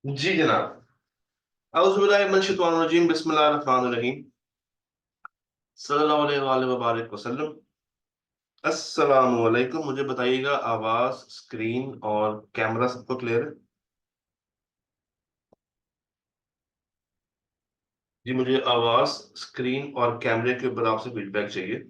जी जनाब। औज़ुबिल्लाहि बिस्मिल्लाहिर्रहमानिर्रहीम सल्लल्लाहु अलैहि वबारक वसल्लम। अस्सलामु अलैकुम। मुझे बताइएगा, आवाज, स्क्रीन और कैमरा सबको क्लियर है? जी, मुझे आवाज, स्क्रीन और कैमरे के ऊपर आपसे फीडबैक चाहिए।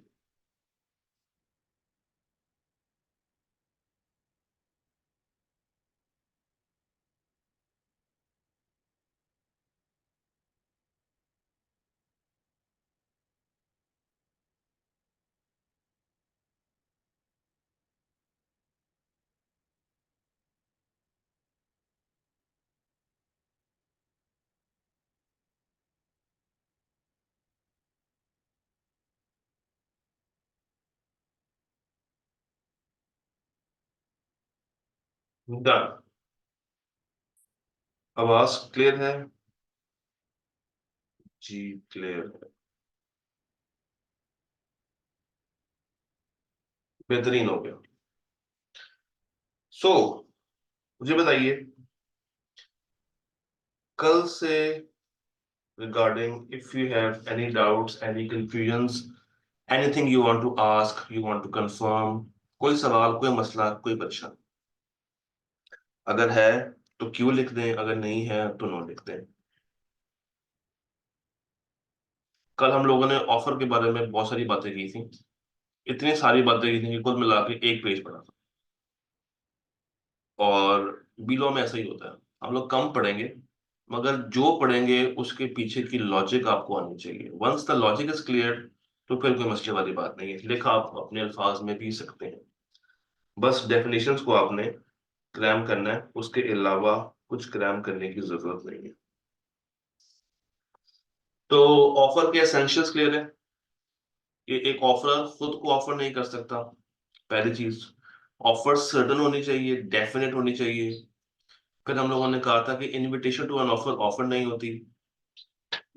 डन। आवाज क्लियर है? जी, क्लियर है। बेहतरीन हो गया। सो मुझे बताइए, कल से regarding if you have any doubts, any confusions, anything you want to ask, you want to confirm, कोई सवाल, कोई मसला, कोई परेशानी अगर है तो क्यों लिख दें, अगर नहीं है तो नो लिख दें। कल हम लोगों ने ऑफर के बारे में बहुत सारी बातें की थी। इतनी सारी बातें की थी कि कुल मिला के एक पेज पढ़ा था। और बीलो में ऐसा ही होता है, हम लोग कम पढ़ेंगे मगर जो पढ़ेंगे उसके पीछे की लॉजिक आपको आनी चाहिए। Once the logic is clear तो फिर कोई मसले वाली बात नहीं है, लिखा आप अपने अल्फाज में भी सकते हैं। बस डेफिनेशंस को आपने क्रैम करना है, उसके अलावा कुछ क्रैम करने की जरूरत नहीं है। तो ऑफर के एसेंशियल्स क्लियर है कि एक ऑफर खुद को ऑफर नहीं कर सकता। पहली चीज, ऑफर सर्टन होनी चाहिए, डेफिनेट होनी चाहिए। फिर हम लोगों ने कहा था कि invitation to an offer offer नहीं होती।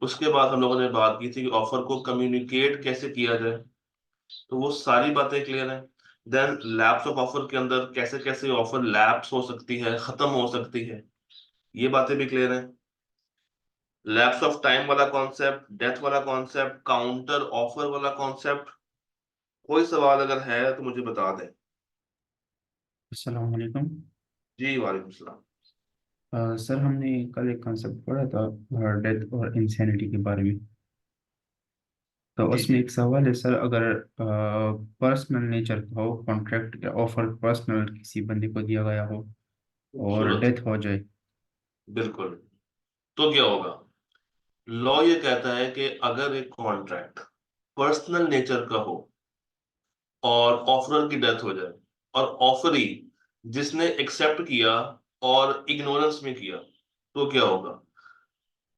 उसके बाद हम लोगों ने बात की थी कि ऑफर को कम्युनिकेट कैसे किया जाए, तो वो सारी बातें क्लियर हैं। देन लैप्स ऑफ ऑफर के अंदर कैसे कैसे ऑफर लैप्स हो सकती है, खत्म हो सकती है, ये बातें भी क्लियर हैं। लैप्स ऑफ टाइम वाला कॉन्सेप्ट, डेथ वाला कॉन्सेप्ट, काउंटर ऑफर वाला कॉन्सेप्ट, कोई सवाल अगर है तो मुझे बता दें। अस्सलाम वालेकुम। जी वालेकुम सलाम। सर हमने कल एक कॉन्सेप्ट पढ़ा था डेथ और इंसैनिटी के बारे में। तो जी उसमें जी। एक सवाल है सर, अगर पर्सनल नेचर का हो कॉन्ट्रैक्ट या ऑफर, पर्सनल किसी बंदे को दिया गया हो और खूबसूरत। डेथ हो जाए। बिल्कुल। तो क्या होगा? लॉ ये कहता है कि अगर एक कॉन्ट्रैक्ट पर्सनल नेचर का हो और ऑफरर की डेथ हो जाए, और ऑफरी जिसने एक्सेप्ट किया और इग्नोरेंस में किया, तो क्या होगा?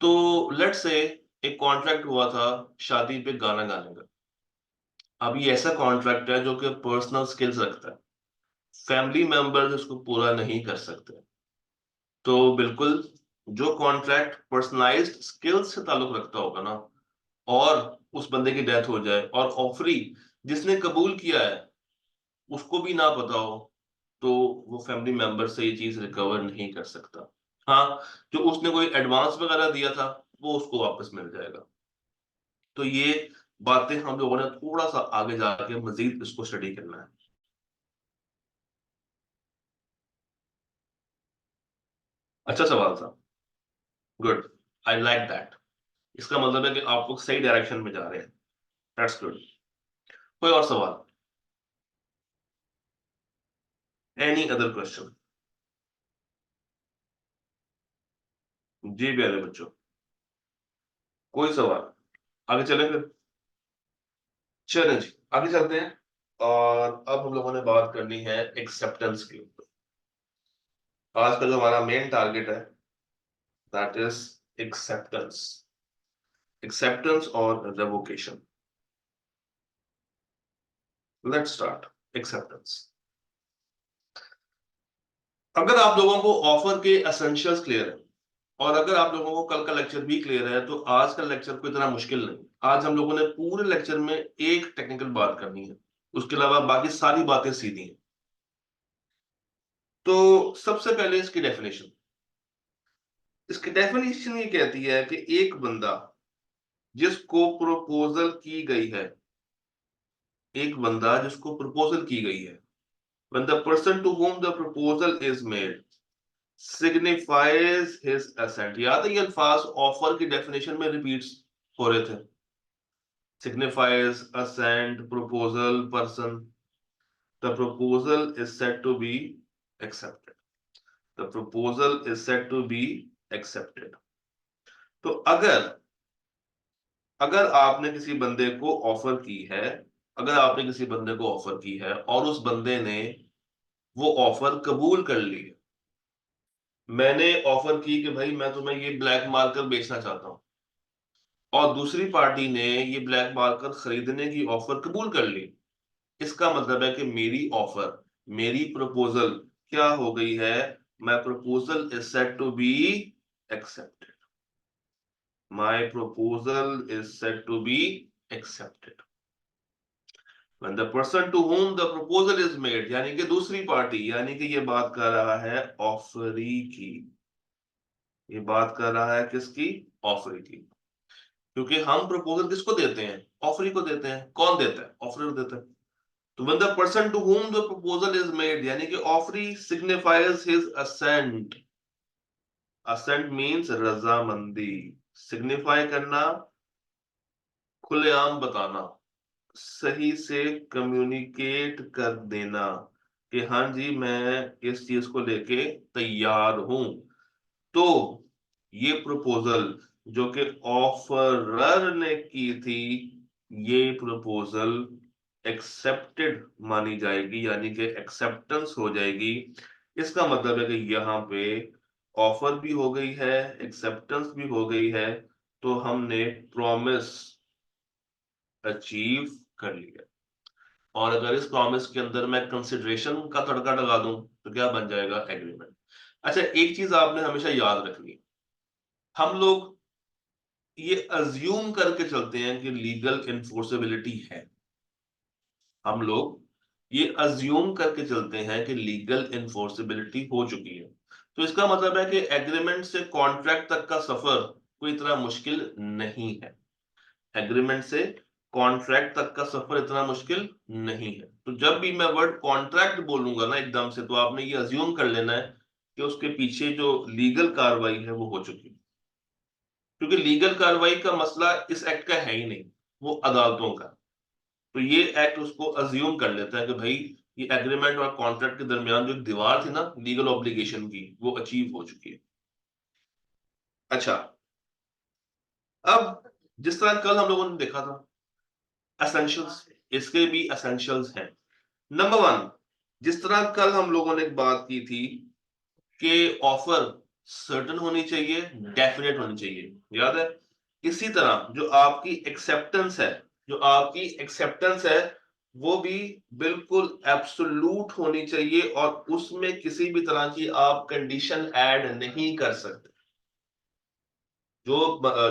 तो लेट्स से एक कॉन्ट्रैक्ट हुआ था शादी पे गाना गाने का। अब ये ऐसा कॉन्ट्रैक्ट है जो कि पर्सनल स्किल्स रखता है, फैमिली मेंबर्स इसको पूरा नहीं कर सकते। तो बिल्कुल, जो कॉन्ट्रैक्ट पर्सनलाइज्ड स्किल्स से ताल्लुक रखता होगा ना, और उस बंदे की डेथ हो जाए और ऑफरी जिसने कबूल किया है उसको भी ना पता हो, तो वो फैमिली मेंबर से ये चीज रिकवर नहीं कर सकता। हाँ, जो उसने कोई एडवांस वगैरह दिया था वो उसको वापस मिल जाएगा। तो ये बातें हम लोगों ने थोड़ा सा आगे जाके मजीद इसको स्टडी करना है। अच्छा सवाल था। गुड। I like that. इसका मतलब है कि आप लोग सही डायरेक्शन में जा रहे हैं। That's good. कोई और सवाल? Any other question? जी प्यारे बच्चों, कोई सवाल? आगे चले फिर। चलें जी, आगे चलते हैं। और अब हम लोगों ने बात करनी है एक्सेप्टेंस की ऊपर। आज का जो हमारा मेन टारगेट है, दैट इज एक्सेप्टेंस। एक्सेप्टेंस और रेवोकेशन। Let's start. एक्सेप्टेंस। अगर आप लोगों को ऑफर के एसेंशियल्स क्लियर है, और अगर आप लोगों को कल का लेक्चर भी क्लियर है, तो आज का लेक्चर कोई इतना मुश्किल नहीं। आज हम लोगों ने पूरे लेक्चर में एक टेक्निकल बात करनी है, उसके अलावा बाकी सारी बातें सीधी हैं। तो सबसे पहले इसकी डेफिनेशन। इसकी डेफिनेशन ये कहती है कि एक बंदा जिसको प्रपोजल की गई है, एक बंदा जिसको प्रपोजल की गई है, when the person to whom the proposal is made signifies his assent। याद है ये अल्फाज ऑफर की डेफिनेशन में रिपीट्स हो रहे थे, signifies, assent, proposal, person। the proposal is said to be accepted, the proposal is said to be accepted। तो अगर अगर आपने किसी बंदे को ऑफर की है, अगर आपने किसी बंदे को ऑफर की है और उस बंदे ने वो ऑफर कबूल कर ली है, मैंने ऑफर की कि भाई मैं तुम्हें ये ब्लैक मार्कर बेचना चाहता हूं, और दूसरी पार्टी ने ये ब्लैक मार्कर खरीदने की ऑफर कबूल कर ली, इसका मतलब है कि मेरी ऑफर, मेरी प्रपोजल क्या हो गई है, my proposal is said to be accepted, my proposal is said to be accepted. When the person to whom the proposal is made, यानी कि दूसरी पार्टी, यानी कि ये बात कर रहा है ऑफरी की, ये बात कर रहा है किसकी, ऑफरी की। क्योंकि हम प्रपोजल किसको देते हैं, ऑफरी को देते हैं। कौन देता है, ऑफर देता है। तो when the person to whom the proposal is made, यानी कि offeree signifies his assent, assent means रजामंदी, सिग्निफाई करना, खुलेआम बताना, सही से कम्युनिकेट कर देना कि हाँ जी मैं इस चीज को लेके तैयार हूं, तो ये प्रपोजल जो कि ऑफरर ने की थी, ये प्रपोजल एक्सेप्टेड मानी जाएगी, यानी कि एक्सेप्टेंस हो जाएगी। इसका मतलब है कि यहाँ पे ऑफर भी हो गई है, एक्सेप्टेंस भी हो गई है, तो हमने प्रॉमिस अचीव कर लिया। और अगर इस प्रॉमिस के अंदर मैं कंसिडरेशन का तड़का लगा दूं तो क्या बन जाएगा, एग्रीमेंट। अच्छा, एक चीज आपने हमेशा याद रखनी, हम लोग ये अज्यूम करके चलते हैं कि लीगल इन्फोर्सेबिलिटी है, हम लोग ये अज्यूम करके चलते हैं कि लीगल इन्फोर्सेबिलिटी हो चुकी है। तो इसका मतलब है कि एग्रीमेंट से कॉन्ट्रैक्ट तक का सफर कोई इतना मुश्किल नहीं है, एग्रीमेंट से कॉन्ट्रैक्ट तक का सफर इतना मुश्किल नहीं है। तो जब भी मैं वर्ड कॉन्ट्रैक्ट बोलूंगा ना एकदम से, तो आपने ये अज्यूम कर लेना है कि उसके पीछे जो लीगल कार्रवाई है वो हो चुकी है, क्योंकि लीगल कार्रवाई का मसला इस एक्ट का है ही नहीं, वो अदालतों का। तो ये एक्ट उसको अज्यूम कर लेता है कि भाई ये एग्रीमेंट और कॉन्ट्रैक्ट के दरमियान जो दीवार थी ना लीगल ऑब्लिगेशन की, वो अचीव हो चुकी है। अच्छा, अब जिस तरह कल हम लोगों ने देखा था एसेंशियल्स, इसके भी एसेंशियल्स हैं। नंबर वन, जिस तरह कल हम लोगों ने एक बात की थी कि ऑफर सर्टन होनी चाहिए, डेफिनेट होनी चाहिए, याद है। इसी तरह जो आपकी एक्सेप्टेंस है, जो आपकी एक्सेप्टेंस है वो भी बिल्कुल एब्सोल्यूट होनी चाहिए, और उसमें किसी भी तरह की आप कंडीशन ऐड नहीं कर सकते। जो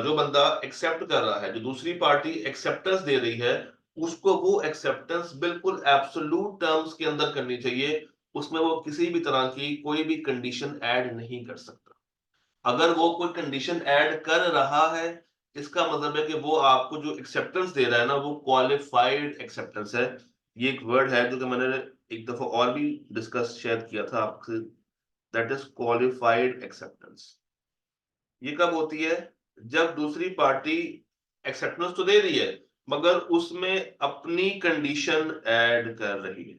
जो बंदा एक्सेप्ट कर रहा है, जो दूसरी पार्टी एक्सेप्टेंस दे रही है, उसको वो एक्सेप्टेंस बिल्कुल एब्सोल्यूट टर्म्स के अंदर करनी चाहिए, उसमें वो किसी भी तरह की कोई भी कंडीशन ऐड नहीं कर सकता। अगर वो कोई कंडीशन ऐड कर रहा है, इसका मतलब है कि वो आपको जो एक्सेप्टेंस दे रहा है ना, वो क्वालिफाइड एक्सेप्टेंस है। ये एक वर्ड है जो कि मैंने एक दफा और भी डिस्कस शायद किया था आपसे, दैट इज क्वालिफाइड एक्सेप्टेंस। ये कब होती है, जब दूसरी पार्टी एक्सेप्टेंस तो दे रही है मगर उसमें अपनी कंडीशन ऐड कर रही है।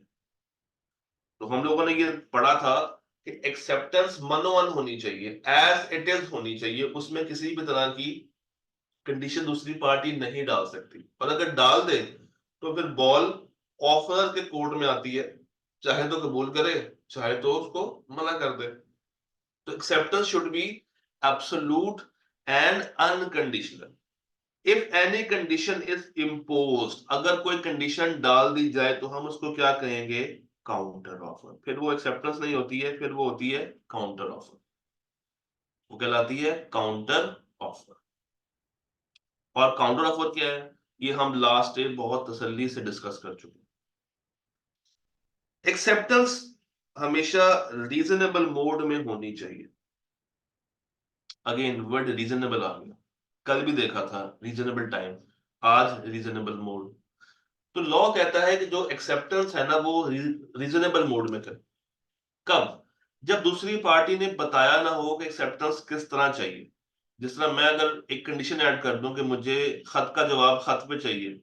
तो हम लोगों ने ये पढ़ा था कि एक्सेप्टेंस मनोवन होनी चाहिए, एज इट इज होनी चाहिए, उसमें किसी भी तरह की कंडीशन दूसरी पार्टी नहीं डाल सकती। और अगर डाल दे तो फिर बॉल ऑफर के कोर्ट में आती है, चाहे तो कबूल करे, चाहे तो उसको मना कर दे। तो acceptance should be absolute and unconditional. If any condition is imposed, अगर कोई कंडीशन डाल दी जाए तो हम उसको क्या कहेंगे, काउंटर ऑफर। फिर वो एक्सेप्टेंस नहीं होती है, फिर वो होती है काउंटर ऑफर, वो कहलाती है काउंटर ऑफर। और काउंटर ऑफर क्या है, ये हम लास्ट डे बहुत तसल्ली से डिस्कस कर चुके हैं। एक्सेप्टेंस हमेशा रीजनेबल मोड में होनी चाहिए, अगेन वर्ड रीजनेबल आ गया, कल भी देखा था रीजनेबल टाइम, आज रीजनेबल मोड। तो लॉ कहता है कि जो एक्सेप्टेंस है ना वो रीजनेबल मोड में करे। कब? जब दूसरी पार्टी ने बताया ना हो कि एक्सेप्टेंस किस तरह चाहिए। जिस तरह मैं अगर एक कंडीशन ऐड कर दूं कि मुझे खत का जवाब खत पे चाहिए,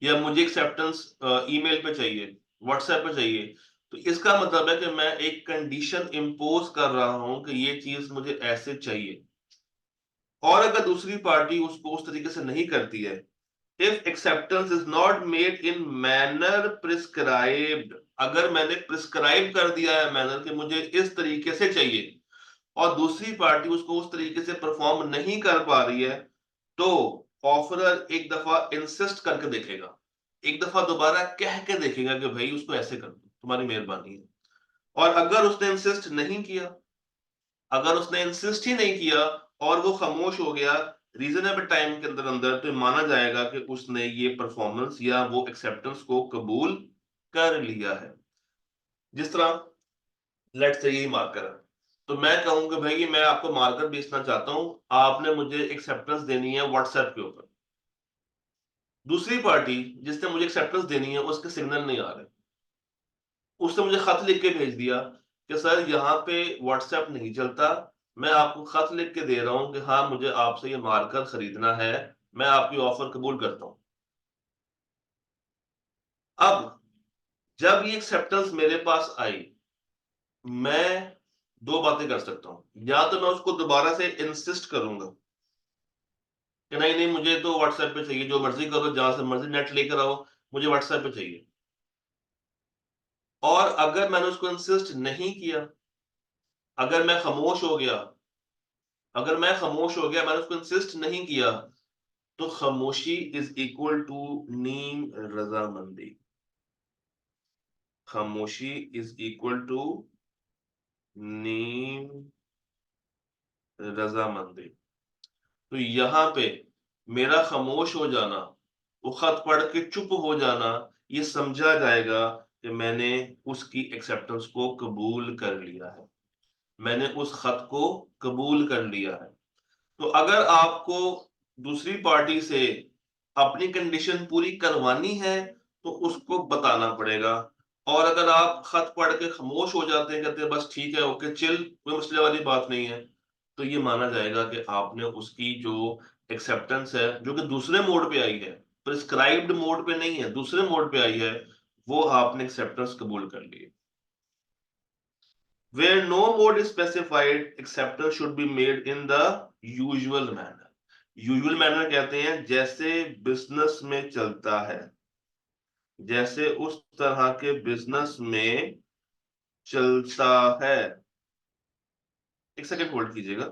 या मुझे एक्सेप्टेंस ईमेल पे चाहिए, व्हाट्सएप पे चाहिए, तो इसका मतलब है कि मैं एक कंडीशन इंपोज कर रहा हूं कि ये चीज मुझे ऐसे चाहिए। और अगर दूसरी पार्टी उसको उस तरीके से नहीं करती है, if acceptance is not made in manner prescribed, अगर मैंने प्रिस्क्राइब कर दिया है मैनर कि मुझे इस तरीके से चाहिए, और दूसरी पार्टी उसको उस तरीके से परफॉर्म नहीं कर पा रही है, तो ऑफरर एक दफा इंसिस्ट करके देखेगा, एक दफा दोबारा कह के देखेगा कि भाई उसको ऐसे कर दो, तुम्हारी मेहरबानी है। और अगर उसने इंसिस्ट नहीं किया, अगर उसने इंसिस्ट ही नहीं किया और वो खामोश हो गया रीजनेबल टाइम के अंदर अंदर, तो माना जाएगा कि उसने ये परफॉर्मेंस या वो एक्सेप्टेंस को कबूल कर लिया है। जिस तरह लेट्स से यही मार्कर है, तो मैं कहूंगा भाई मैं आपको मार्कर बेचना चाहता हूं, आपने मुझे एक्सेप्टेंस देनी है व्हाट्सएप के ऊपर। दूसरी पार्टी जिसने मुझे एक्सेप्टेंस देनी है उसके सिग्नल नहीं आ रहे, उसने मुझे खत लिख के भेज दिया कि सर यहाँ पे व्हाट्सएप नहीं चलता, मैं आपको खत लिख के दे रहा हूँ कि हाँ मुझे आपसे ये मार्कर खरीदना है, मैं आपकी ऑफर कबूल करता हूँ। अब जब ये एक्सेप्टेंस मेरे पास आई, मैं दो बातें कर सकता हूँ, या तो मैं उसको दोबारा से इंसिस्ट करूंगा कि नहीं नहीं मुझे तो व्हाट्सएप पे चाहिए, जो मर्जी करो जहां से मर्जी नेट लेकर आओ, मुझे व्हाट्सएप पे चाहिए। और अगर मैंने उसको इंसिस्ट नहीं किया, अगर मैं खामोश हो गया, अगर मैं खामोश हो गया, मैंने उसको इंसिस्ट नहीं किया, तो खामोशी इज इक्वल टू नीम रजामंदी। खामोशी इज इक्वल टू नीम रजामंदी। तो यहां पे मेरा खामोश हो जाना, वो खत पढ़ के चुप हो जाना, ये समझा जाएगा कि मैंने उसकी एक्सेप्टेंस को कबूल कर लिया है, मैंने उस खत को कबूल कर लिया है। तो अगर आपको दूसरी पार्टी से अपनी कंडीशन पूरी करवानी है तो उसको बताना पड़ेगा। और अगर आप खत पढ़ के खामोश हो जाते हैं, कहते हैं बस ठीक है ओके चिल, कोई मसले वाली बात नहीं है, तो ये माना जाएगा कि आपने उसकी जो एक्सेप्टेंस है जो कि दूसरे मोड पे आई है, प्रिस्क्राइब्ड मोड पे नहीं है, दूसरे मोड पे आई है, वो आपने एक्सेप्टेंस कबूल कर ली। Where no mode is specified, acceptance should be made in the usual manner. Usual manner कहते हैं जैसे बिजनेस में चलता है, जैसे उस तरह के बिजनेस में चलता है। एक सेकंड होल्ड कीजिएगा,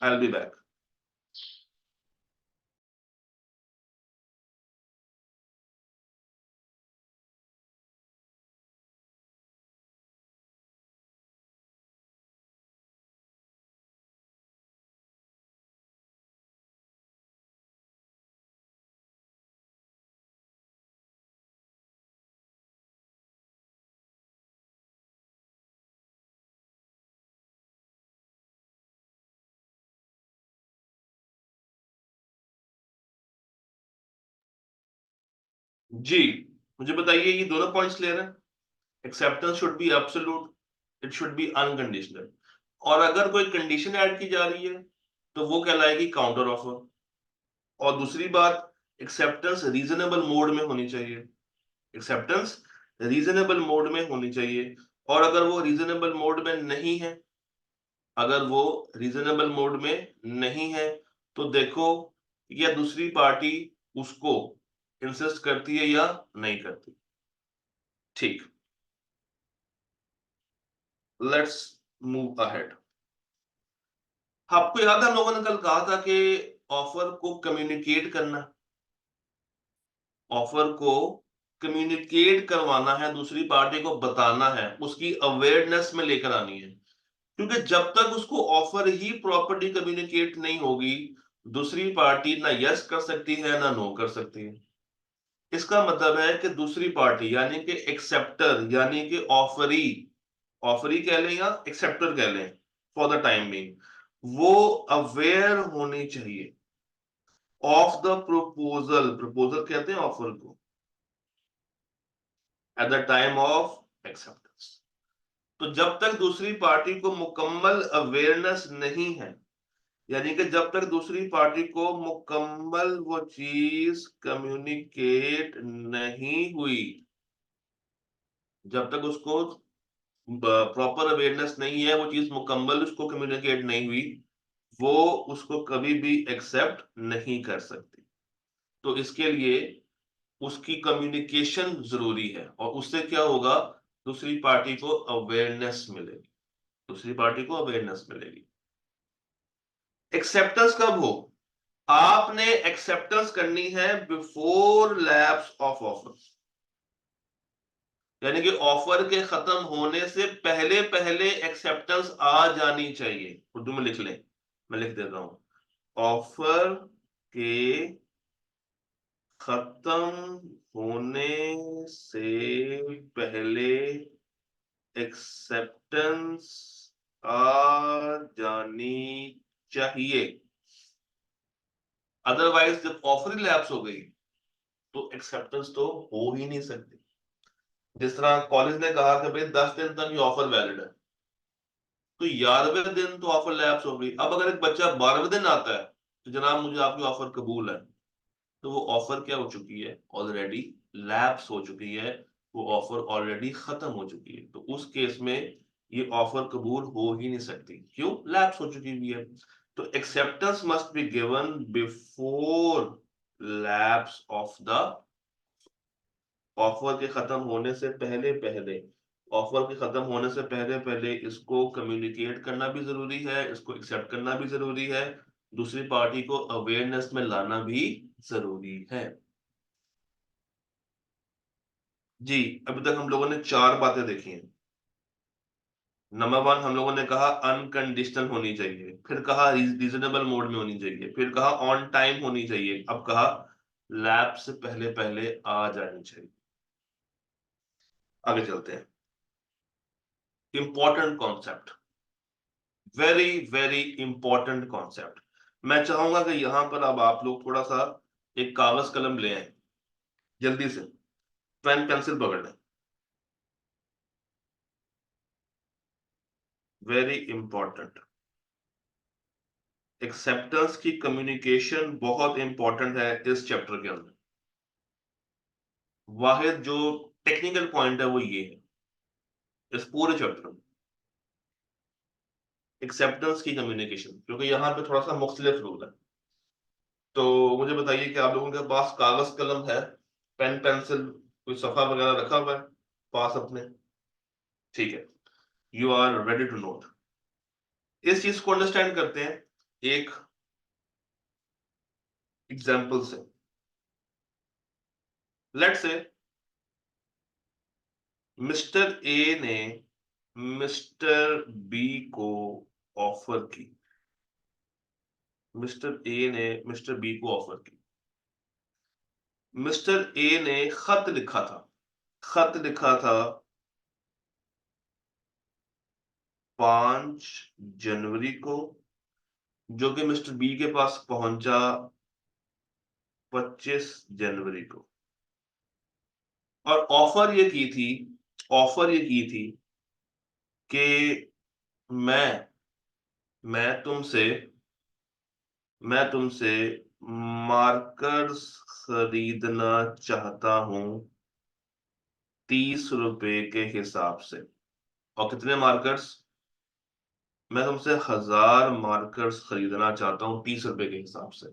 आई विल बी बैक। जी, मुझे बताइए ये दोनों पॉइंट्स क्लियर है? Acceptance should be absolute, it should be unconditional, और अगर कोई कंडीशन ऐड की जा रही है तो वो कहलाएगी काउंटर ऑफर। और दूसरी बात, एक्सेप्टेंस रीजनेबल मोड में होनी चाहिए, एक्सेप्टेंस रीजनेबल मोड में होनी चाहिए। और अगर वो रीजनेबल मोड में नहीं है, अगर वो रीजनेबल मोड में नहीं है, तो देखो या दूसरी पार्टी उसको इंसिस्ट करती है या नहीं करती। ठीक, लेट्स मूव अहेड। आपको याद है हम लोगों ने कल कहा था कि ऑफर को कम्युनिकेट करना, ऑफर को कम्युनिकेट करवाना है, दूसरी पार्टी को बताना है, उसकी अवेयरनेस में लेकर आनी है। क्योंकि जब तक उसको ऑफर ही प्रॉपर्ली कम्युनिकेट नहीं होगी, दूसरी पार्टी ना यस कर सकती है ना नो कर सकती है। इसका मतलब है कि दूसरी पार्टी यानी कि एक्सेप्टर यानी कि ऑफरी, ऑफरी कह लें या एक्सेप्टर कह लें, फॉर द टाइम बीइंग वो अवेयर होनी चाहिए ऑफ द प्रपोजल, प्रपोजल कहते हैं ऑफर को, at the time of acceptance. तो जब तक दूसरी पार्टी को मुकम्मल अवेयरनेस नहीं है, यानी कि जब तक दूसरी पार्टी को मुकम्मल वो चीज कम्युनिकेट नहीं हुई, जब तक उसको प्रॉपर अवेयरनेस नहीं है, वो चीज मुकम्मल उसको कम्युनिकेट नहीं हुई, वो उसको कभी भी एक्सेप्ट नहीं कर सकती। तो इसके लिए उसकी कम्युनिकेशन जरूरी है, और उससे क्या होगा, दूसरी पार्टी को अवेयरनेस मिलेगी, दूसरी पार्टी को अवेयरनेस मिलेगी। एक्सेप्टेंस कब हो, आपने एक्सेप्टेंस करनी है बिफोर लैप्स ऑफ ऑफर, यानी कि ऑफर के खत्म होने से पहले पहले एक्सेप्टेंस आ जानी चाहिए। उर्दू में लिख लें, मैं लिख देता हूं, ऑफर के खत्म होने से पहले एक्सेप्टेंस आ जानी चाहिए। अदरवाइज जब ऑफर ही लैप्स हो गई तो एक्सेप्टेंस तो हो ही नहीं सकती। जिस तरह कॉलेज ने कहा कि भाई 10 दिन तक ये ऑफर वैलिड है, तो 11वें दिन तो ऑफर लैप्स हो गई। अब अगर एक बच्चा 12वें दिन आता है तो जनाब मुझे आपकी ऑफर कबूल है, तो वो ऑफर क्या हो चुकी है, ऑलरेडी लैप्स हो चुकी है, वो ऑफर ऑलरेडी खत्म हो चुकी है। तो उस केस में ये ऑफर कबूल हो ही नहीं सकती, क्यों, लैप्स हो चुकी हुई है। तो acceptance must be given before lapse of the, offer के खत्म होने से पहले पहले, ऑफर के खत्म होने से पहले पहले इसको कम्युनिकेट करना भी जरूरी है, इसको एक्सेप्ट करना भी जरूरी है, दूसरी पार्टी को अवेयरनेस में लाना भी जरूरी है। जी, अभी तक हम लोगों ने 4 बातें देखी हैं। नंबर 1 हम लोगों ने कहा अनकंडीशनल होनी चाहिए, फिर कहा रीजनेबल मोड में होनी चाहिए, फिर कहा ऑन टाइम होनी चाहिए, अब कहा लैब से पहले पहले आ जानी चाहिए। आगे चलते हैं। Important concept, very very important concept. मैं चाहूंगा कि यहां पर अब आप लोग थोड़ा सा एक कागज कलम ले आए, जल्दी से पेन पेंसिल पकड़ लें। वेरी इंपॉर्टेंट, एक्सेप्टेंस की कम्युनिकेशन बहुत इंपॉर्टेंट है इस चैप्टर के अंदर। वाहिद जो टेक्निकल पॉइंट है वो ये है इस पूरे चैप्टर में, एक्सेप्टेंस की कम्युनिकेशन, क्योंकि यहाँ पे थोड़ा सा मुख्तलिफ रूल है। तो मुझे बताइए कि आप लोगों के पास कागज कलम है, पेन पेंसिल, कोई सफा वगैरह रखा हुआ है पास अपने? ठीक है, you are ready to note. इस चीज को अंडरस्टैंड करते हैं एक एग्जाम्पल से। लेट से मिस्टर ए ने मिस्टर बी को ऑफर की, मिस्टर ए ने मिस्टर बी को ऑफर की। मिस्टर ए ने खत लिखा था, खत लिखा था 5 जनवरी को, जो कि मिस्टर बी के पास पहुंचा 25 जनवरी को। और ऑफर ये की थी, ऑफर ये की थी कि मैं मैं तुमसे मैं तुमसे मार्कर्स खरीदना चाहता हूं 30 रुपए के हिसाब से। और कितने मार्कर्स, मैं तुमसे 1000 मार्कर्स खरीदना चाहता हूं 30 रुपए के हिसाब से।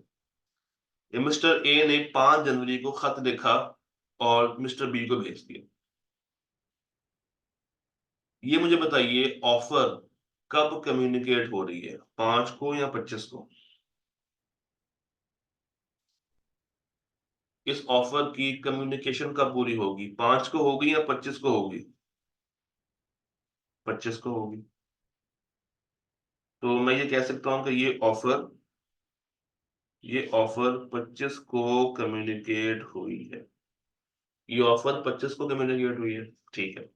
ये मिस्टर ए ने 5 जनवरी को खत लिखा और मिस्टर बी को भेज दिया। ये मुझे बताइए ऑफर कब कम्युनिकेट हो रही है, 5 को या 25 को? इस ऑफर की कम्युनिकेशन कब पूरी होगी, 5 को होगी या 25 को होगी? 25 को होगी। तो मैं ये कह सकता हूं कि ये ऑफर 25 को कम्युनिकेट हुई है, ये ऑफर 25 को कम्युनिकेट हुई है। ठीक है,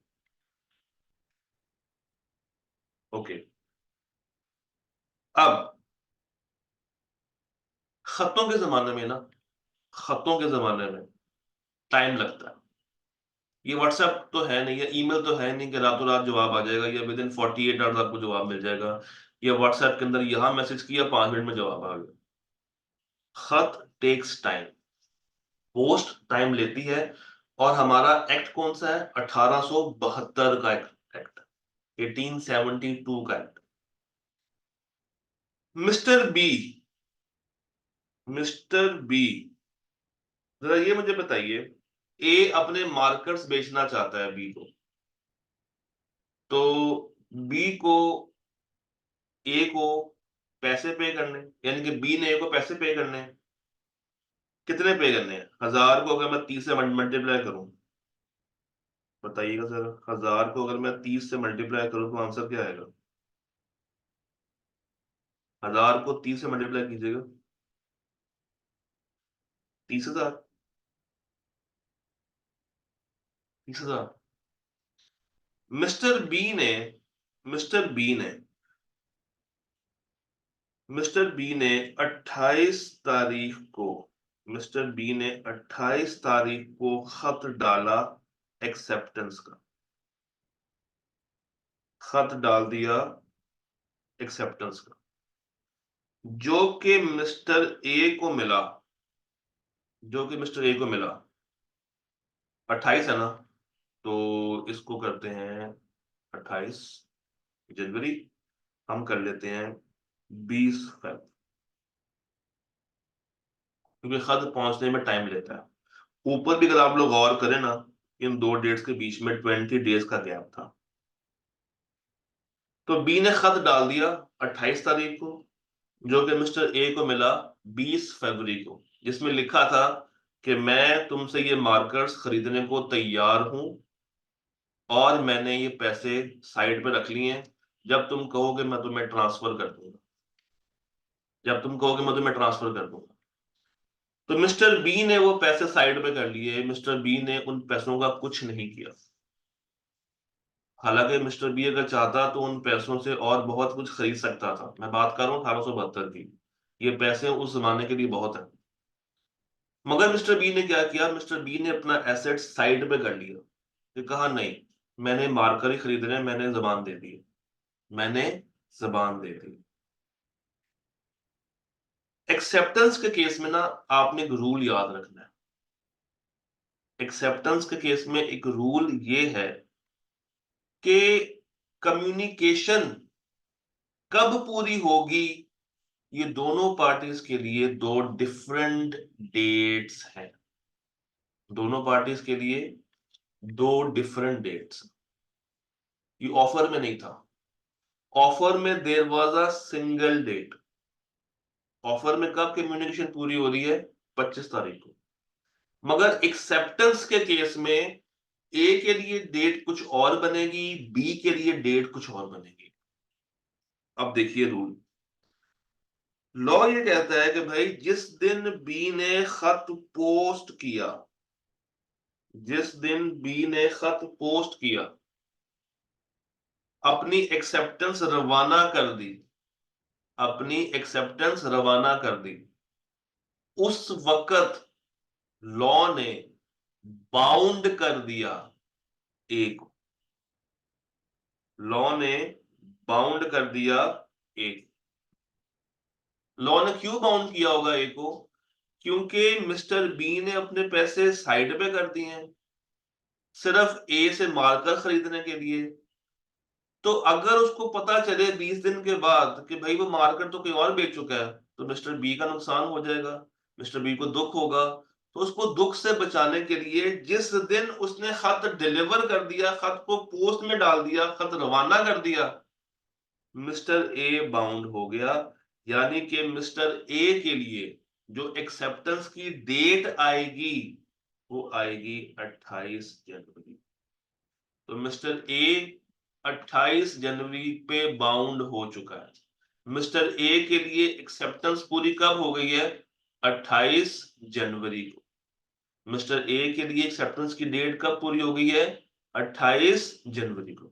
ओके। अब खतों के जमाने में ना, खतों के जमाने में टाइम लगता है। ये व्हाट्सएप तो है नहीं, या ईमेल तो है नहीं कि रातों रात जवाब आ जाएगा, या विद इन 48 आवर्स आपको जवाब मिल जाएगा, या व्हाट्सएप के अंदर यहां मैसेज किया 5 मिनट में जवाब आ गया। खत टेक्स टाइम, पोस्ट टाइम लेती है। और हमारा एक्ट कौन सा है? 1872 का एक्ट, 1872 का act. Mister B, mister B, जरा ये मुझे बताइए, ए अपने मार्कर्स बेचना चाहता है बी को, तो बी को, ए को पैसे पे करने, यानी कि बी ने ए को पैसे पे करने हैं। कितने पे करने हैं? 1000 को अगर मैं 30 से मल्टीप्लाई करूं, बताइएगा सर, 1000 को अगर मैं 30 से मल्टीप्लाई करूं तो आंसर क्या आएगा? 1000 को 30 से मल्टीप्लाई कीजिएगा, 30,000, 30,000। मिस्टर बी ने, मिस्टर बी ने मिस्टर बी ने 28 तारीख को, मिस्टर बी ने 28 तारीख को खत डाला एक्सेप्टेंस का, खत डाल दिया एक्सेप्टेंस का, जो कि मिस्टर ए को मिला, जो कि मिस्टर ए को मिला 28 है ना, तो इसको करते हैं 28 जनवरी, हम कर लेते हैं 20 फेब, क्योंकि खत पहुंचने में टाइम लेता है। ऊपर भी अगर आप लोग गौर करें ना, इन दो डेट्स के बीच में 20 डेज का गैप था। तो बी ने खत डाल दिया 28 तारीख को, जो कि मिस्टर ए को मिला 20 फरवरी को, जिसमें लिखा था कि मैं तुमसे ये मार्कर्स खरीदने को तैयार हूं, और मैंने ये पैसे साइड पे रख लिए हैं, जब तुम कहोगे मैं तुम्हें ट्रांसफर कर दूंगा, जब तुम कहोगे मैं तुम्हें ट्रांसफर कर दूंगा। तो मिस्टर बी ने वो पैसे साइड पे कर लिए, मिस्टर बी ने उन पैसों का कुछ नहीं किया। हालांकि मिस्टर बी अगर चाहता तो उन पैसों से और बहुत कुछ खरीद सकता था। मैं बात कर रहा हूँ 1872 की, ये पैसे उस जमाने के लिए बहुत है। मगर मिस्टर बी ने क्या किया? मिस्टर बी ने अपना एसेट साइड पे कर लिया, कि कहा नहीं, मैंने मार्कर ही खरीदने, मैंने जबान दे दी, मैंने जबान दे दी। एक्सेप्टेंस के केस में ना, आपने एक रूल याद रखना है। एक्सेप्टेंस के केस में एक रूल ये है कि कम्युनिकेशन कब पूरी होगी, ये दोनों पार्टीज के लिए दो डिफरेंट डेट्स हैं, दोनों पार्टीज के लिए दो डिफरेंट डेट्स। ये ऑफर में नहीं था। ऑफर में there was a single date. Offer में कब कम्युनिकेशन पूरी हो रही है? 25 तारीख को। मगर एक्सेप्टेंस के केस में ए के लिए डेट कुछ और बनेगी, बी के लिए डेट कुछ और बनेगी। अब देखिए रूल, लॉ ये कहता है कि भाई जिस दिन बी ने खत पोस्ट किया, जिस दिन बी ने खत पोस्ट किया, अपनी एक्सेप्टेंस रवाना कर दी, अपनी एक्सेप्टेंस रवाना कर दी, उस वक्त लॉ ने बाउंड कर दिया ए को, लॉ ने बाउंड कर दिया ए। लॉ ने क्यों बाउंड किया होगा ए को? क्योंकि मिस्टर बी ने अपने पैसे साइड पे कर दिए हैं, सिर्फ ए से मार्कर खरीदने के लिए। तो अगर उसको पता चले 20 दिन के बाद कि भाई वो मार्कर तो कोई और बेच चुका है, तो मिस्टर बी का नुकसान हो जाएगा, मिस्टर बी को दुख होगा। तो उसको दुख से बचाने के लिए जिस दिन उसने खत डिलीवर कर दिया, खत को पोस्ट में डाल दिया, खत रवाना कर दिया, मिस्टर ए बाउंड हो गया। यानी कि मिस्टर ए के लिए जो एक्सेप्टेंस की डेट आएगी, वो आएगी 28 जनवरी। तो मिस्टर ए 28 जनवरी पे बाउंड हो चुका है। मिस्टर ए के लिए एक्सेप्टेंस पूरी कब हो गई है? 28 जनवरी को। मिस्टर ए के लिए एक्सेप्टेंस की डेट कब पूरी हो गई है? 28 जनवरी को।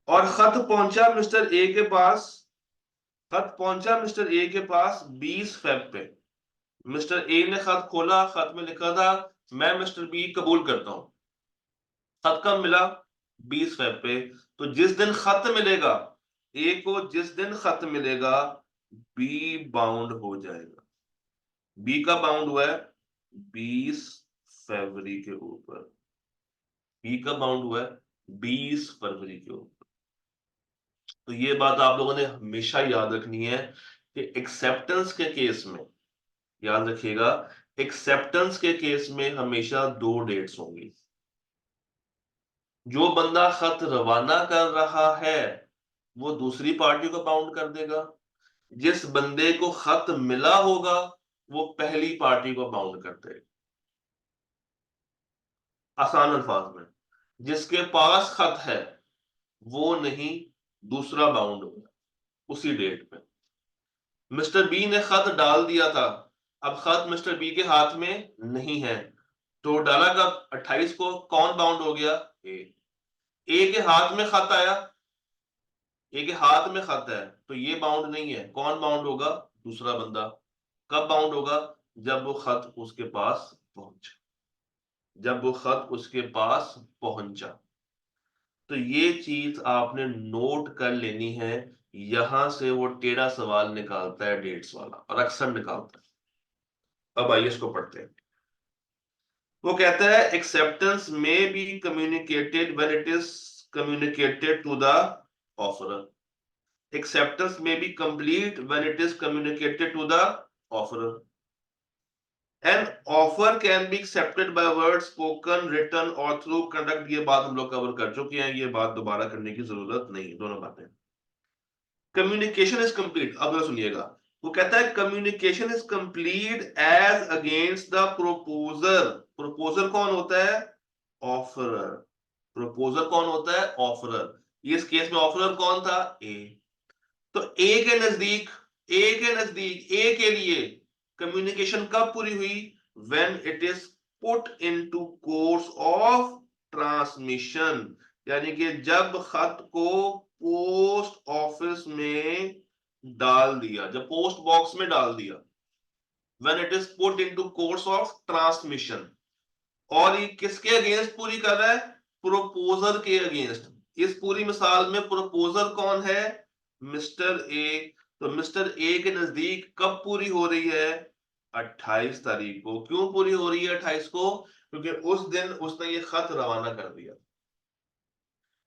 और खत पहुंचा मिस्टर ए के पास खत पहुंचा मिस्टर ए के पास 20 फेब पे। मिस्टर ए ने खत खोला, खत में लिखा था मैं मिस्टर बी कबूल करता हूं। खत कब मिला? 20 फेब पे। तो जिस दिन खत मिलेगा ए को, जिस दिन खत मिलेगा बी बाउंड हो जाएगा। बी का बाउंड हुआ है 20 फरवरी के ऊपर। बी का बाउंड हुआ है 20 फरवरी के ऊपर। तो ये बात आप लोगों ने हमेशा याद रखनी है कि एक्सेप्टेंस के केस में, याद रखिएगा, एक्सेप्टेंस के केस में हमेशा दो डेट्स होंगी। जो बंदा खत रवाना कर रहा है वो दूसरी पार्टी को बाउंड कर देगा, जिस बंदे को खत मिला होगा वो पहली पार्टी को बाउंड कर देगा। आसान अल्फाज में, जिसके पास खत है वो नहीं, दूसरा बाउंड होगा उसी डेट पे। मिस्टर बी ने खत डाल दिया था, अब खत मिस्टर बी के हाथ में नहीं है, तो डाला कब? 28 को। कौन बाउंड हो गया? ए। ए के हाथ में खत आया, ए के हाथ में खत है, तो ये बाउंड नहीं है। कौन बाउंड होगा? दूसरा बंदा। कब बाउंड होगा? जब वो खत उसके पास पहुंचा। जब वो खत उसके पास पहुंचा। तो ये चीज आपने नोट कर लेनी है। यहां से वो टेढ़ा सवाल निकालता है डेट्स वाला, और अक्सर निकालता है। अब आइए इसको पढ़ते हैं। वो कहता है एक्सेप्टेंस में be communicated when it is communicated to the offeror. Acceptance may be complete when it is communicated to the offerer. An offer can be accepted by words spoken, written or through conduct। ये बात हम लोग cover कर चुके हैं, ये बात दोबारा करने की जरूरत नहीं, दोनों बातें। कम्युनिकेशन इज कंप्लीट, अब जरा सुनिएगा। वो कहता है communication is complete as against the proposer. Proposer कौन होता है? ऑफरर। प्रोपोजर कौन होता है? ऑफरर। इस केस में ऑफरर कौन था? ए। तो ए के नजदीक, ए के नजदीक, ए के लिए कम्युनिकेशन कब पूरी हुई? When it is put into course of transmission. यानी कि जब खत को पोस्ट ऑफिस में डाल दिया, जब पोस्ट बॉक्स में डाल दिया। When it is put into course of transmission. और ये किसके अगेंस्ट पूरी कर रहा है? प्रोपोजर के अगेंस्ट। इस पूरी मिसाल में प्रोपोजर कौन है? Mister A. तो मिस्टर ए के नजदीक कब पूरी हो रही है? 28 तारीख को। क्यों पूरी हो रही है 28 को? क्योंकि उस दिन उसने ये खत रवाना कर दिया।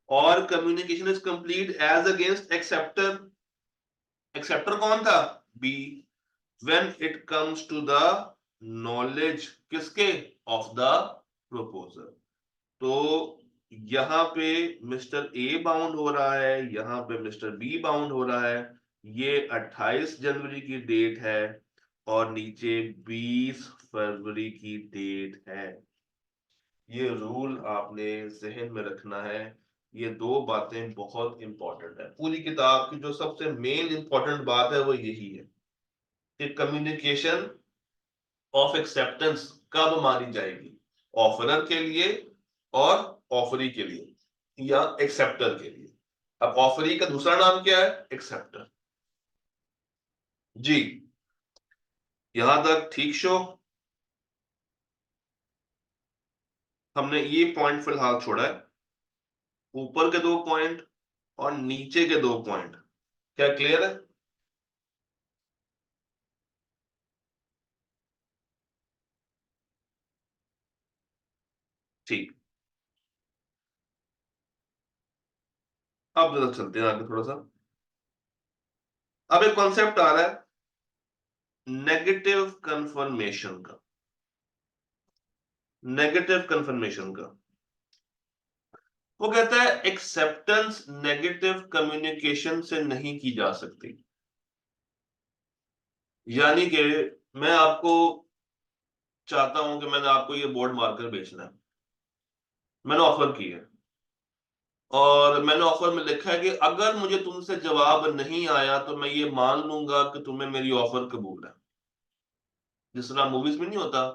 और communication is complete as against acceptor. Acceptor कौन था? B. When it comes to the knowledge किसके? Of the proposer. तो यहां पे मिस्टर ए बाउंड हो रहा है, यहां पे मिस्टर बी बाउंड हो रहा है। ये 28 जनवरी की डेट है और नीचे 20 फरवरी की डेट है। ये रूल आपने जहन में रखना है। ये दो बातें बहुत इंपॉर्टेंट है। पूरी किताब की जो सबसे मेन इंपॉर्टेंट बात है वो यही है कि कम्युनिकेशन ऑफ एक्सेप्टेंस कब मानी जाएगी? ऑफरर के लिए और ऑफरी के लिए, या एक्सेप्टर के लिए। अब ऑफरी का दूसरा नाम क्या है? एक्सेप्टर। जी, यहां तक ठीक शो। हमने ये पॉइंट फिलहाल छोड़ा है, ऊपर के दो पॉइंट और नीचे के दो पॉइंट क्या क्लियर है? ठीक। अब जरा चलते हैं आगे थोड़ा सा। अब एक कॉन्सेप्ट आ रहा है नेगेटिव कंफर्मेशन का। नेगेटिव कंफर्मेशन का वो कहता है एक्सेप्टेंस नेगेटिव कम्युनिकेशन से नहीं की जा सकती। यानी कि मैं आपको चाहता हूं कि मैंने आपको ये बोर्ड मार्कर बेचना है, मैंने ऑफर की है, और मैंने ऑफर में लिखा है कि अगर मुझे तुमसे जवाब नहीं आया तो मैं ये मान लूंगा कि तुम्हें मेरी ऑफर कबूल है। जिस तरह मूवीज में नहीं होता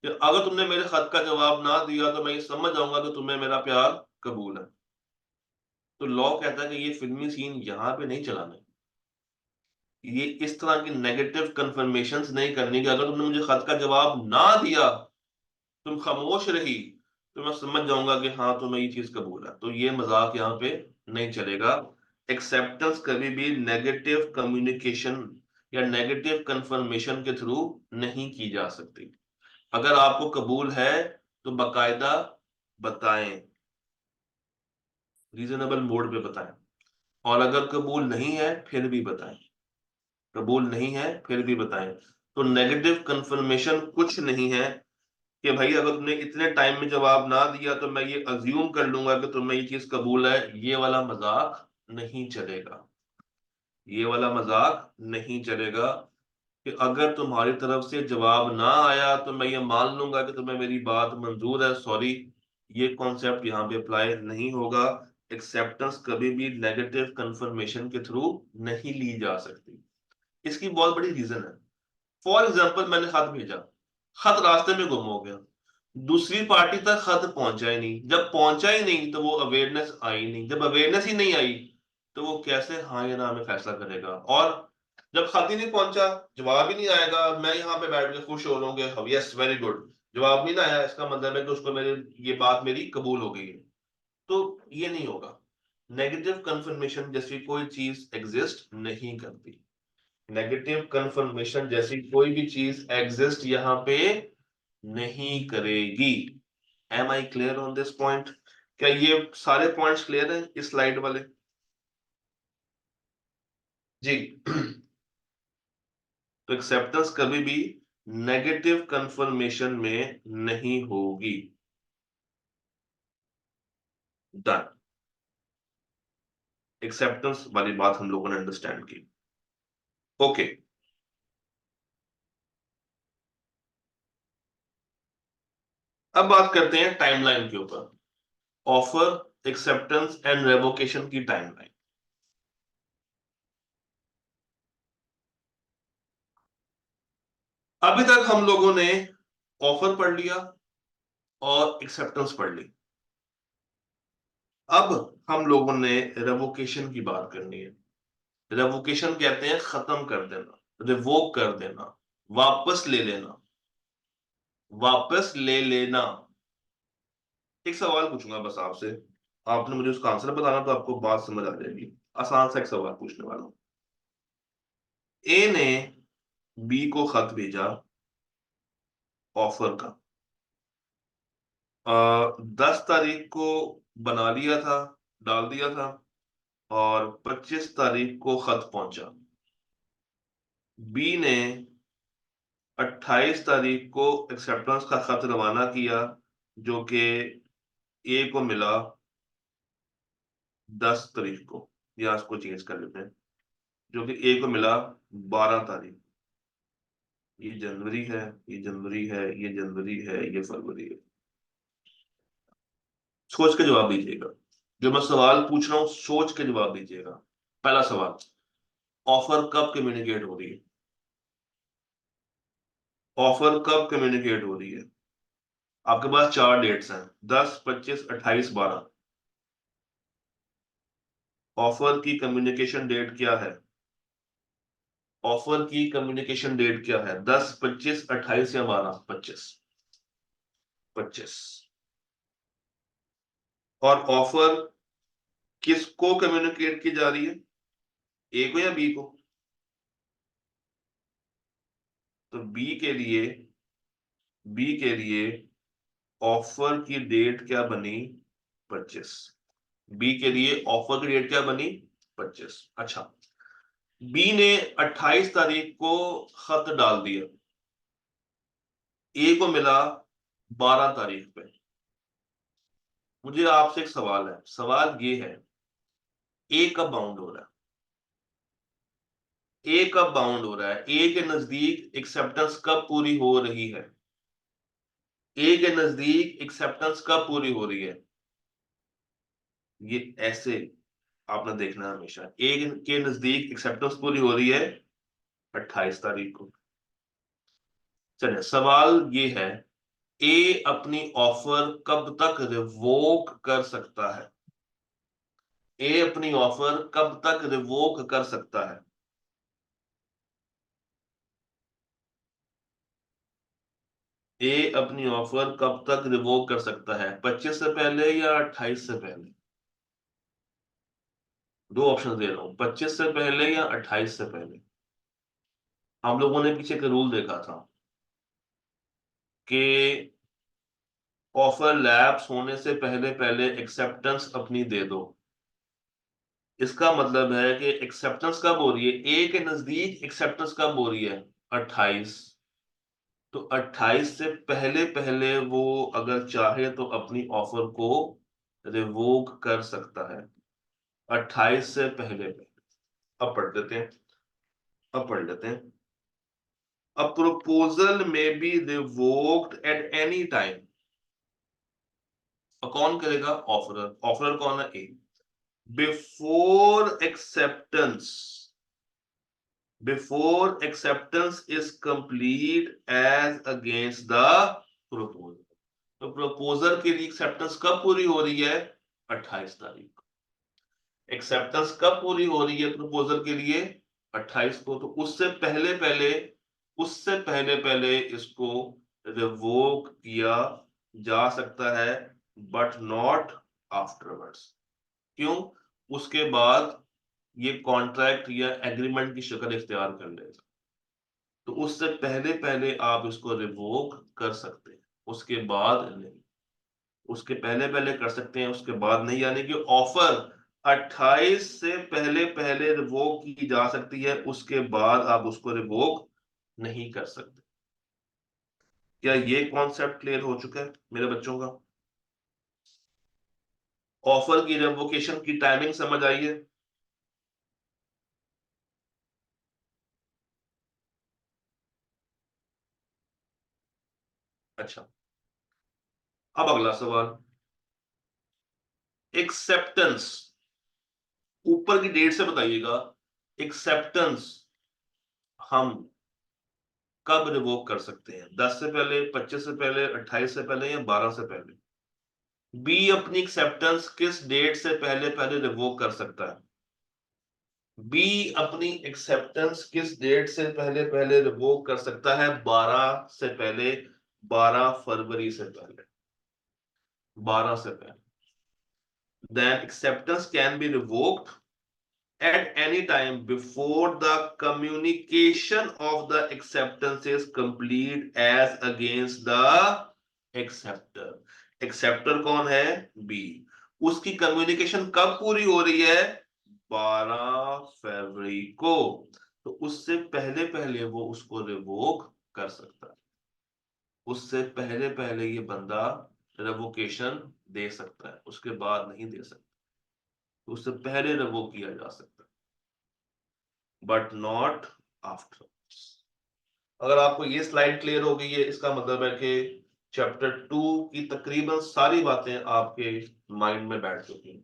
कि अगर तुमने मेरे खत का जवाब ना दिया तो मैं ये समझ जाऊंगा कि तुम्हें मेरा प्यार कबूल है। तो लॉ कहता है कि ये फिल्मी सीन यहां पे नहीं चलाना है। ये इस तरह की नेगेटिव कंफर्मेशंस नहीं करनी कि अगर तुमने मुझे खत का जवाब ना दिया, तुम खामोश रही, तो मैं समझ जाऊंगा कि हाँ तुम्हें ये चीज कबूल है। तो ये मजाक यहाँ पे नहीं चलेगा। एक्सेप्टेंस कभी भी नेगेटिव कम्युनिकेशन या नेगेटिव कंफर्मेशन के थ्रू नहीं की जा सकती। अगर आपको कबूल है तो बकायदा बताएं, रीजनेबल मोड पे बताएं। और अगर कबूल नहीं है फिर भी बताएं, कबूल नहीं है फिर भी बताएं। तो नेगेटिव कंफर्मेशन कुछ नहीं है कि भाई अगर तुमने इतने टाइम में जवाब ना दिया तो मैं ये अज्यूम कर लूंगा कि तुम्हें ये चीज कबूल है। ये वाला मजाक नहीं चलेगा, ये वाला मजाक नहीं चलेगा कि अगर तुम्हारी तरफ से जवाब ना आया तो मैं ये मान लूंगा कि तुम्हें मेरी बात मंजूर है, सॉरी। ये कॉन्सेप्ट यहाँ पे अप्लाई नहीं होगा। एक्सेप्टेंस कभी भी नेगेटिव कंफर्मेशन के थ्रू नहीं ली जा सकती। इसकी बहुत बड़ी रीजन है। फॉर एग्जाम्पल, मैंने खत भेजा, खत रास्ते में गुम हो गया, दूसरी पार्टी तक खत पहुंचा ही नहीं। जब पहुंचा ही नहीं तो वो अवेयरनेस आई नहीं। जब अवेयरनेस ही नहीं आई तो वो कैसे हाँ या ना में फैसला करेगा। और जब खत ही नहीं पहुंचा, जवाब ही नहीं आएगा, मैं यहाँ पे बैठ के खुश हो रहा हूँ कि यस वेरी गुड, जवाब नहीं ना आया, इसका मतलब है कि उसको मेरे ये बात मेरी कबूल हो गई है। तो ये नहीं होगा। नेगेटिव कंफर्मेशन जैसी कोई चीज एग्जिस्ट नहीं करती। नेगेटिव कंफर्मेशन जैसी कोई भी चीज एग्जिस्ट यहाँ पे नहीं करेगी। Am I clear on this point? क्या ये सारे पॉइंट्स क्लियर हैं इस स्लाइड वाले? जी। तो एक्सेप्टेंस कभी भी नेगेटिव कंफर्मेशन में नहीं होगी। डन। एक्सेप्टेंस वाली बात हम लोगों ने अंडरस्टैंड की। ओके। अब बात करते हैं टाइमलाइन के ऊपर। ऑफर, एक्सेप्टेंस एंड रेवोकेशन की टाइमलाइन। अभी तक हम लोगों ने ऑफर पढ़ लिया और एक्सेप्टेंस पढ़ ली। अब हम लोगों ने रेवोकेशन की बात करनी है। रेवोकेशन कहते हैं खत्म कर देना, रिवोक कर देना, वापस ले लेना, वापस ले लेना। एक सवाल पूछूंगा बस आपसे, आपने मुझे उसका आंसर बताना तो आपको बात समझ आ जाएगी। आसान सा एक सवाल पूछने वाला हूं। ए ने बी को खत भेजा ऑफर का, 10 तारीख को बना लिया था, डाल दिया था, और 25 तारीख को खत पहुंचा। बी ने 28 तारीख को एक्सेप्टेंस का खत रवाना किया, जो कि ए को मिला 10 तारीख को, या इसको चेंज कर लेते हैं, जो कि ए को मिला 12 तारीख। ये जनवरी है, ये जनवरी है, ये जनवरी है, ये फरवरी है। सोच के जवाब दीजिएगा। जो मैं सवाल पूछ रहा हूं सोच के जवाब दीजिएगा। पहला सवाल, ऑफर कब कम्युनिकेट हो रही है? ऑफर कब कम्युनिकेट हो रही है? आपके पास 4 डेट्स हैं, 10, 25, 28, 12। ऑफर की कम्युनिकेशन डेट क्या है? ऑफर की कम्युनिकेशन डेट क्या है? 10, 25, 28 या 12? 25। 25। और ऑफर किसको कम्युनिकेट की जा रही है, ए को या बी को? तो बी के लिए ऑफर की डेट क्या बनी? 25। बी के लिए ऑफर की डेट क्या बनी? 25। अच्छा, बी ने 28 तारीख को खत डाल दिया, ए को मिला 12 तारीख पे। मुझे आपसे एक सवाल है, सवाल ये है, ए कब बाउंड हो रहा है? ए कब बाउंड हो रहा है? ए के नजदीक एक्सेप्टेंस कब पूरी हो रही है? ए के नजदीक एक्सेप्टेंस कब पूरी हो रही है? ये ऐसे आपने देखना है हमेशा। ए के नजदीक एक्सेप्टेंस पूरी हो रही है 28 तारीख को। चलिए, सवाल ये है, ए अपनी ऑफर कब तक रिवोक कर सकता है? ए अपनी ऑफर कब तक रिवोक कर सकता है? ए अपनी ऑफर कब तक रिवोक कर सकता है, 25 से पहले या 28 से पहले? दो ऑप्शन दे रहा हूं, 25 से पहले या 28 से पहले। हम लोगों ने पीछे का रूल देखा था कि ऑफर लैप्स होने से पहले पहले एक्सेप्टेंस अपनी दे दो। इसका मतलब है कि एक्सेप्टेंस कब हो रही है, ए के नजदीक एक्सेप्टेंस कब हो रही है, 28। तो 28 से पहले पहले वो अगर चाहे तो अपनी ऑफर को रिवोक कर सकता है, 28 से पहले पहले। अब पढ़ लेते हैं, अब पढ़ लेते हैं। A proposal may be revoked at any time. कौन करेगा, ऑफरर। ऑफरर कौन है, A. Before acceptance, before acceptance is complete as against the proposal. तो प्रपोजल के लिए एक्सेप्टेंस कब पूरी हो रही है, 28 तारीख। एक्सेप्टेंस कब पूरी हो रही है प्रपोजल के लिए, 28 को। तो उससे पहले पहले, उससे पहले पहले इसको रिवोक किया जा सकता है, बट नॉट आफ्टरवर्ड्स। क्यों, उसके बाद ये कॉन्ट्रैक्ट या एग्रीमेंट की शक्ल इख्तियार कर लेगा। तो उससे पहले पहले आप इसको रिवोक कर सकते हैं, उसके बाद नहीं। उसके पहले पहले कर सकते हैं, उसके बाद नहीं, यानी कि ऑफर 28 से पहले पहले रिवोक की जा सकती है, उसके बाद आप उसको रिवोक नहीं कर सकते। क्या ये कॉन्सेप्ट क्लियर हो चुका है मेरे बच्चों का? ऑफर की रिवोकेशन की टाइमिंग समझ आई है? अच्छा, अब अगला सवाल, एक्सेप्टेंस। ऊपर की डेट से बताइएगा, एक्सेप्टेंस हम कब रिवोक कर सकते हैं, 10 से पहले, 25 से पहले, 28 से पहले या 12 से पहले? बी अपनी एक्सेप्टेंस किस डेट से पहले पहले रिवोक कर सकता है? बी अपनी एक्सेप्टेंस किस डेट से पहले पहले रिवोक कर सकता है, 12 से पहले, 12 फरवरी से पहले, 12 से पहले। Then acceptance can be revoked at any time before the communication of the acceptance is complete as against the acceptor। acceptor कौन है, बी। उसकी कम्युनिकेशन कब पूरी हो रही है, 12 फरवरी को। तो उससे पहले पहले वो उसको रिवोक कर सकता है, उससे पहले पहले ये बंदा रिवोकेशन दे सकता है, उसके बाद नहीं दे सकता। तो उससे पहले रिवोक किया जा सकता है, बट नॉट आफ्टर। अगर आपको ये स्लाइड क्लियर हो गई है, इसका मतलब है कि चैप्टर 2 की तकरीबन सारी बातें आपके माइंड में बैठ चुकी हैं।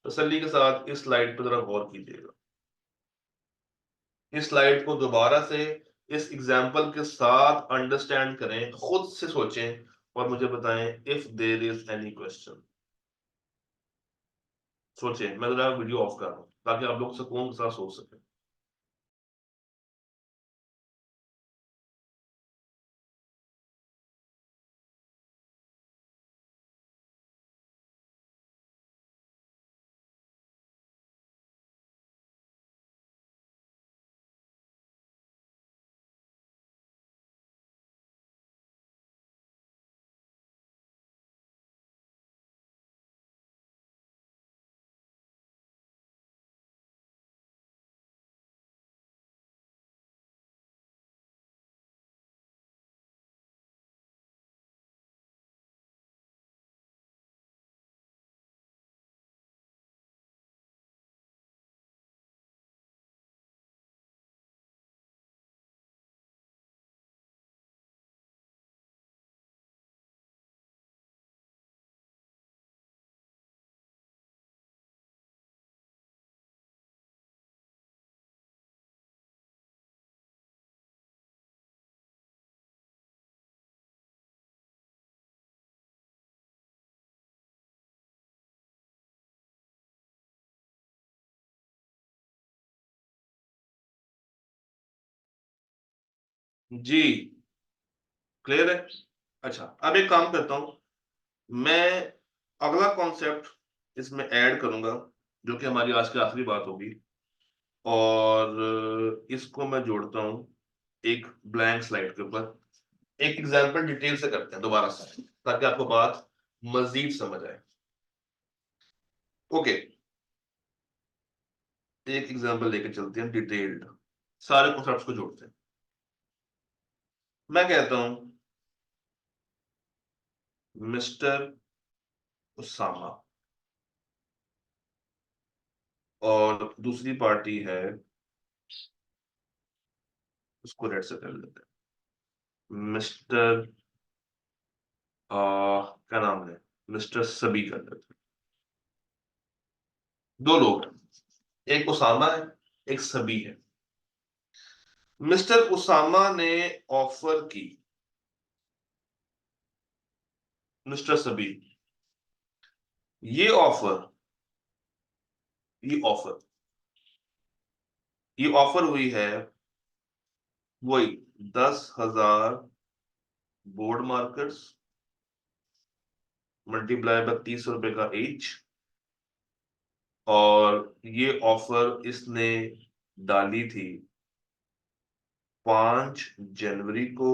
तसल्ली के साथ इस स्लाइड पर जरा गौर कीजिएगा, इस स्लाइड को दोबारा से इस एग्जाम्पल के साथ अंडरस्टैंड करें, खुद से सोचें और मुझे बताएं if there is any question. सोचें, मैं जरा वीडियो ऑफ कर रहा हूं ताकि आप लोग सुकून के साथ सोच सकें। जी, क्लियर है? अच्छा, अब एक काम करता हूं, मैं अगला कॉन्सेप्ट इसमें ऐड करूंगा, जो कि हमारी आज की आखिरी बात होगी, और इसको मैं जोड़ता हूं एक ब्लैंक स्लाइड के ऊपर। एक एग्जांपल डिटेल से करते हैं दोबारा से, ताकि आपको बात मजीद समझ आए। ओके, एक एग्जांपल लेके चलते हैं डिटेल्ड, सारे कॉन्सेप्ट्स को जोड़ते हैं। मैं कहता हूं मिस्टर उसामा, और दूसरी पार्टी है, उसको रेड से कर लेते हैं, मिस्टर क्या नाम है, मिस्टर सभी कर लेते हैं। दो लोग हैं, एक उसामा है, एक सभी है। मिस्टर उसामा ने ऑफर की मिस्टर सभी, ये ऑफर ये ऑफर ये ऑफर हुई है वही 10,000 बोर्ड मार्कर्स मल्टीप्लाई बाय 30 रुपए का ईच। और ये ऑफर इसने डाली थी 5 जनवरी को,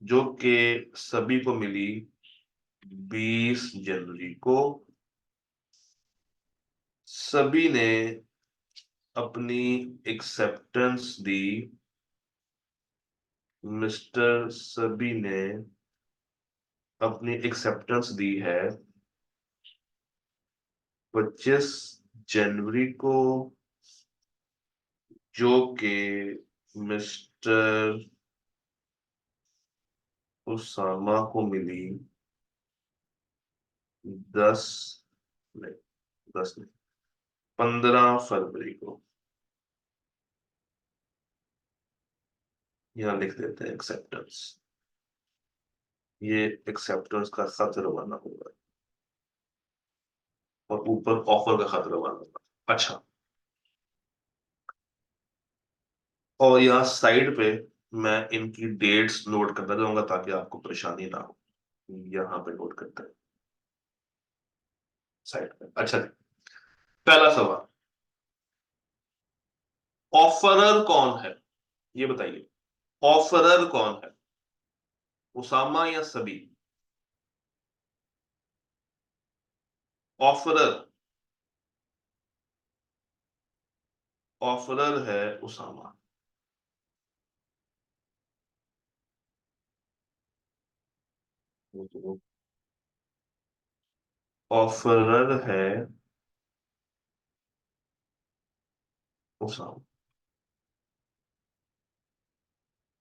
जो कि सभी को मिली 20 जनवरी को। सभी ने अपनी एक्सेप्टेंस दी, मिस्टर सभी ने अपनी एक्सेप्टेंस दी है 25 जनवरी को, जो कि मिस्टर उसामा को मिली 10 नहीं 10 नहीं 15 फरवरी को। यहाँ लिख देते हैं एक्सेप्टेंस, ये एक्सेप्टेंस का खत रवाना होगा, और ऊपर ऑफर का खत रवाना होगा। अच्छा, और यहाँ साइड पे मैं इनकी डेट्स नोट करता जाऊंगा, ताकि आपको परेशानी ना हो। यहाँ पे नोट करते हैं साइड पे। अच्छा जी, पहला सवाल, ऑफरर कौन है, ये बताइए। ऑफरर कौन है, उसामा या सभी? ऑफरर ऑफरर है उसामा। ऑफरर है उसामा।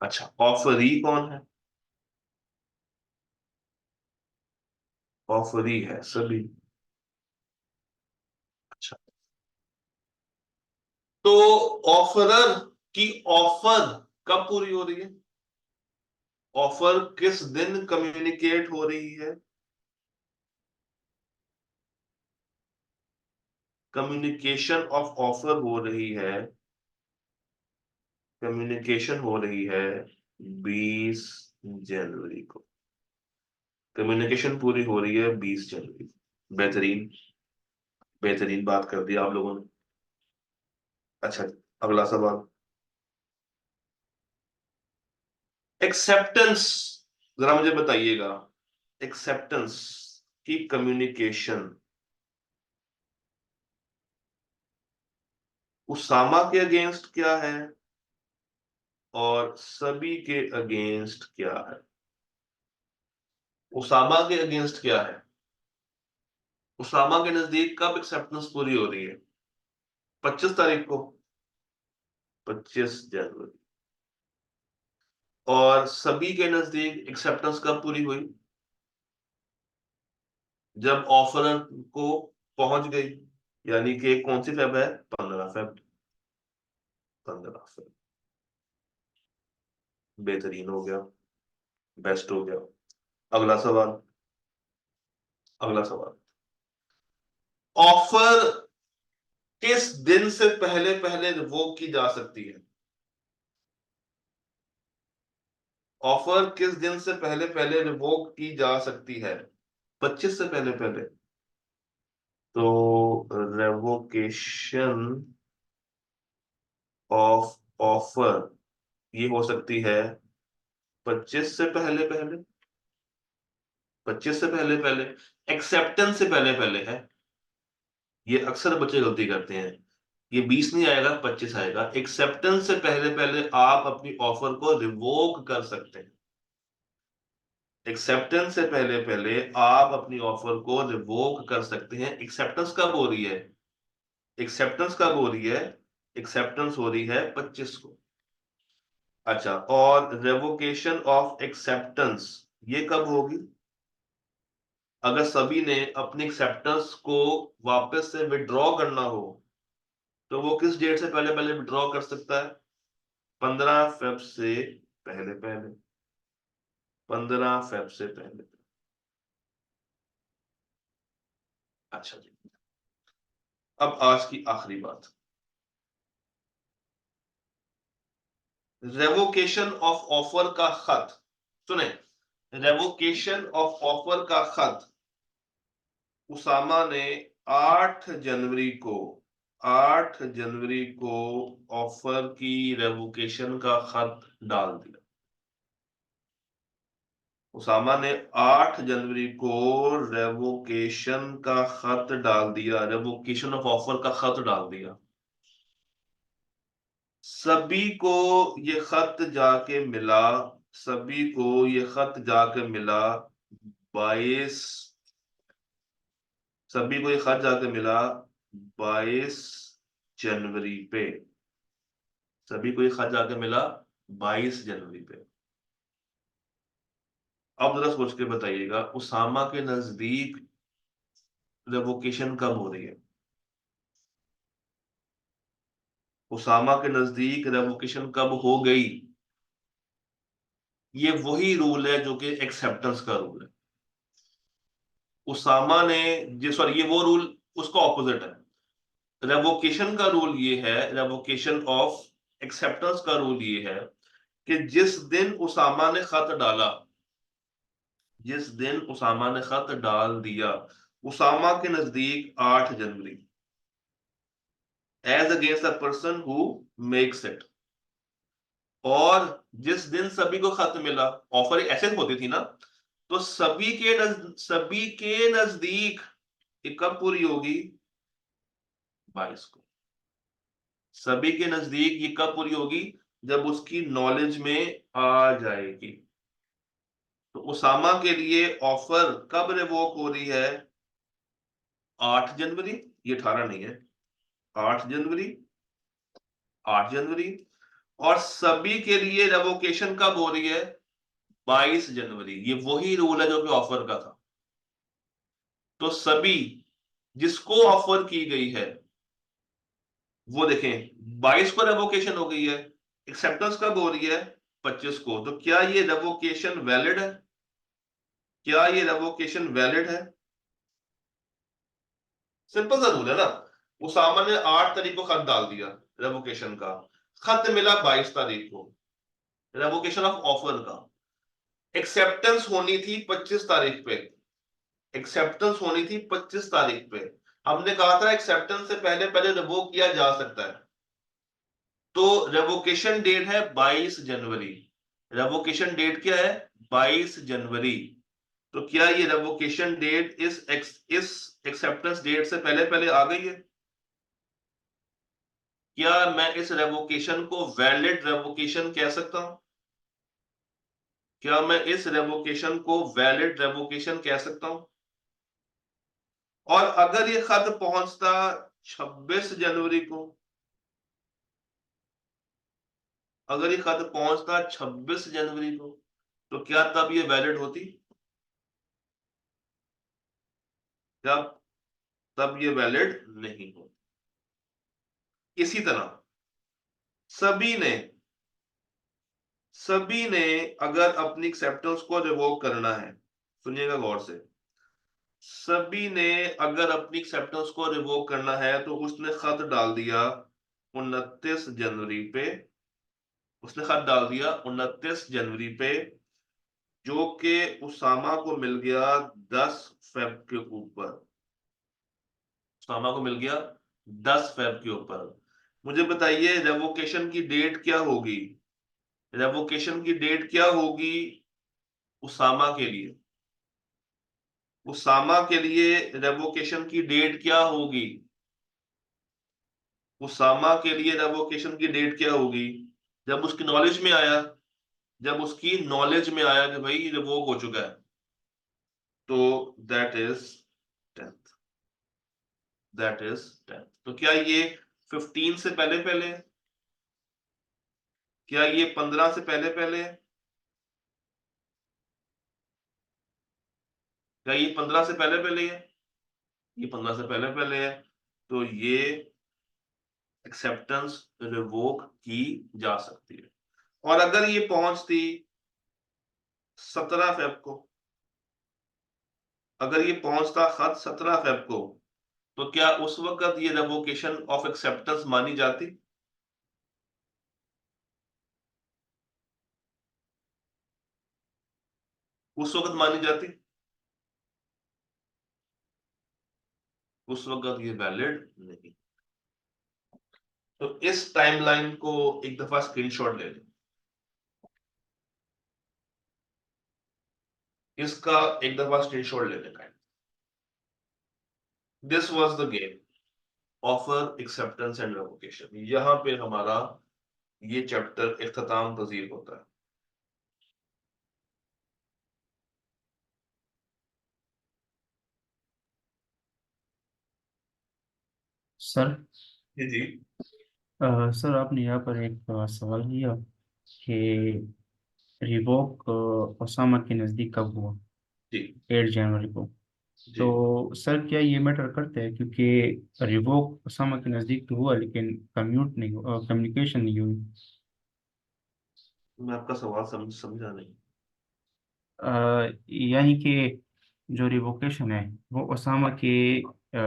अच्छा, ऑफरी कौन है? ऑफरी है सभी। अच्छा, तो ऑफरर की ऑफर कब पूरी हो रही है? ऑफर किस दिन कम्युनिकेट हो रही है? कम्युनिकेशन ऑफ ऑफर हो रही है, कम्युनिकेशन हो रही है 20 जनवरी को। कम्युनिकेशन पूरी हो रही है 20 जनवरी। बेहतरीन, बेहतरीन बात कर दी आप लोगों ने। अच्छा, अगला सवाल, एक्सेप्टेंस, जरा मुझे बताइएगा, एक्सेप्टेंस की कम्युनिकेशन उसामा के अगेंस्ट क्या है, और सभी के अगेंस्ट क्या है? उसामा के अगेंस्ट क्या है? उसामा के नजदीक कब एक्सेप्टेंस पूरी हो रही है? 25 तारीख को, 25 जनवरी। और सभी के नजदीक एक्सेप्टेंस कब पूरी हुई? जब ऑफर को पहुंच गई, यानी कि कौन सी फेब है, 15 फेब। 15 फेब, बेहतरीन हो गया, बेस्ट हो गया। अगला सवाल, अगला सवाल, ऑफर किस दिन से पहले पहले रिवोक की जा सकती है? ऑफर किस दिन से पहले पहले रिवोक की जा सकती है? 25 से पहले पहले। तो रेवोकेशन ऑफ ऑफर ये हो सकती है 25 से पहले पहले। 25 से पहले पहले। एक्सेप्टेंस से पहले पहले है। ये अक्सर बच्चे गलती करते हैं। ये 20 नहीं आएगा, 25 आएगा। एक्सेप्टेंस से पहले पहले आप अपनी ऑफर को रिवोक कर सकते हैं। एक्सेप्टेंस से पहले पहले आप अपनी ऑफर को रिवोक कर सकते हैं। एक्सेप्टेंस कब हो रही है? एक्सेप्टेंस कब हो रही है? एक्सेप्टेंस हो रही है 25 को। अच्छा, और रेवोकेशन ऑफ एक्सेप्टेंस ये कब होगी? अगर सभी ने अपनी एक्सेप्टेंस को वापस से विड्रॉ करना हो तो वो किस डेट से पहले पहले विड्रॉ कर सकता है? 15 फेब से पहले पहले। 15 फेब से पहले। अच्छा जी, अब आज की आखिरी बात, रेवोकेशन ऑफ ऑफर का खत। सुने, रेवोकेशन ऑफ ऑफर का खत उसामा ने 8 जनवरी को 8 जनवरी को ऑफर की रेवोकेशन का खत डाल दिया। उसामा ने 8 जनवरी को रेवोकेशन का खत डाल दिया, रेवोकेशन ऑफ ऑफर का खत डाल दिया। सभी को ये खत जाके मिला, सभी को ये खत जाके मिला 22, सभी को ये खत जाके मिला 22 जनवरी पे। सभी को ये खत जाके मिला 22 जनवरी पे। अब जरा सोच के बताइएगा, उसामा के नजदीक रेवोकेशन कब हो रही है? उसामा के नजदीक रेवोकेशन कब हो गई? ये वही रूल है जो कि एक्सेप्टेंस का रूल है। उसामा ने, जी सॉरी, ये वो रूल उसका ऑपोजिट है। रेवोकेशन का रूल ये है, रेवोकेशन ऑफ एक्सेप्टेंस का रूल ये है कि जिस दिन उसामा ने खत डाला, जिस दिन उसामा ने खत डाल दिया, उसामा के नजदीक 8 जनवरी, as against the person who makes it. और जिस दिन सभी को खत मिला, ऑफर ऐसे होती थी ना, तो सभी के नजदीक ये कब पूरी होगी? 22 को। सभी के नजदीक ये कब पूरी होगी? जब उसकी नॉलेज में आ जाएगी। तो उसामा के लिए ऑफर कब रिवोक हो रही है? 8 जनवरी। ये 18 नहीं है, 8 जनवरी। 8 जनवरी। और सभी के लिए रेवोकेशन कब हो रही है? 22 जनवरी। ये वही रूल है जो कि ऑफर का था। तो सभी जिसको ऑफर की गई है वो देखें, 22 को रेवोकेशन हो गई है। एक्सेप्टेंस कब हो रही है? 25 को। तो क्या ये रेवोकेशन वैलिड है? क्या ये रेवोकेशन वैलिड है? सिंपल सा रूल है ना। उसामा ने 8 तारीख को खत डाल दिया रेवोकेशन का, खत मिला 22 तारीख को रेवोकेशन ऑफ ऑफर का। एक्सेप्टेंस होनी थी 25 तारीख पे। एक्सेप्टेंस होनी थी 25 तारीख पे। हमने कहा था एक्सेप्टेंस से पहले पहले रिवोक किया जा सकता है। तो रेवोकेशन डेट है 22 जनवरी। रेवोकेशन डेट क्या है? 22 जनवरी। तो क्या ये रेवोकेशन डेट इस एक्सेप्टेंस डेट से पहले पहले आ गई है? क्या मैं इस रेवोकेशन को वैलिड रेवोकेशन कह सकता हूं? क्या मैं इस रेवोकेशन को वैलिड रेवोकेशन कह सकता हूं? और अगर ये खत पहुंचता 26 जनवरी को, अगर ये खत पहुंचता 26 जनवरी को, तो क्या तब ये वैलिड होती? क्या तब ये वैलिड नहीं होती? इसी तरह सभी ने सभी ने अगर अपनी एक्सेप्टेंस को रिवोक करना है, सुनिएगा गौर से, सभी ने अगर अपनी एक्सेप्टेंस को रिवोक करना है तो उसने खत डाल दिया 29 जनवरी पे। उसने खत डाल दिया 29 जनवरी पे, जो कि उसामा को मिल गया 10 फेब के ऊपर। उसामा को मिल गया 10 फेब के ऊपर। मुझे बताइए रेवोकेशन की डेट क्या होगी? रेवोकेशन की डेट क्या होगी उसामा के लिए? उसामा के लिए रेवोकेशन की डेट क्या होगी? उसामा के लिए रेवोकेशन की डेट क्या होगी? जब उसकी नॉलेज में आया, जब उसकी नॉलेज में आया कि भाई रिवोक हो चुका है, तो that is 10th। That is 10th। तो क्या ये 15 से पहले पहले है? क्या ये 15 से पहले पहले है? क्या ये 15 से पहले पहले है? ये 15 से पहले पहले है। तो ये एक्सेप्टेंस रिवोक की जा सकती है। और अगर ये पहुंचती 17 फेब को, अगर ये पहुंचता खत 17 फेब को, तो क्या उस वक्त ये रेवोकेशन ऑफ एक्सेप्टेंस मानी जाती? उस वक्त मानी जाती? उस वक्त ये वैलिड नहीं। तो इस टाइमलाइन को एक दफा स्क्रीनशॉट ले लें। इसका एक दफा स्क्रीनशॉट ले लें। This was the game, offer acceptance and revocation. यहां पे हमारा ये चैप्टर इख्तिताम पजीर होता है। सर, जी जी। सर आपने यहाँ पर एक सवाल किया कि रिवोक ओसामा के नज़दीक कब हुआ, जी 8 जनवरी को। जी। तो सर क्या ये मैटर करता है, क्योंकि रिवोक ओसामा के नज़दीक तो हुआ लेकिन कम्यूट नहीं हुआ, कम्युनिकेशन नहीं हुई। मैं आपका सवाल समझा नहीं। यानी कि जो रिवोकेशन है वो ओसामा के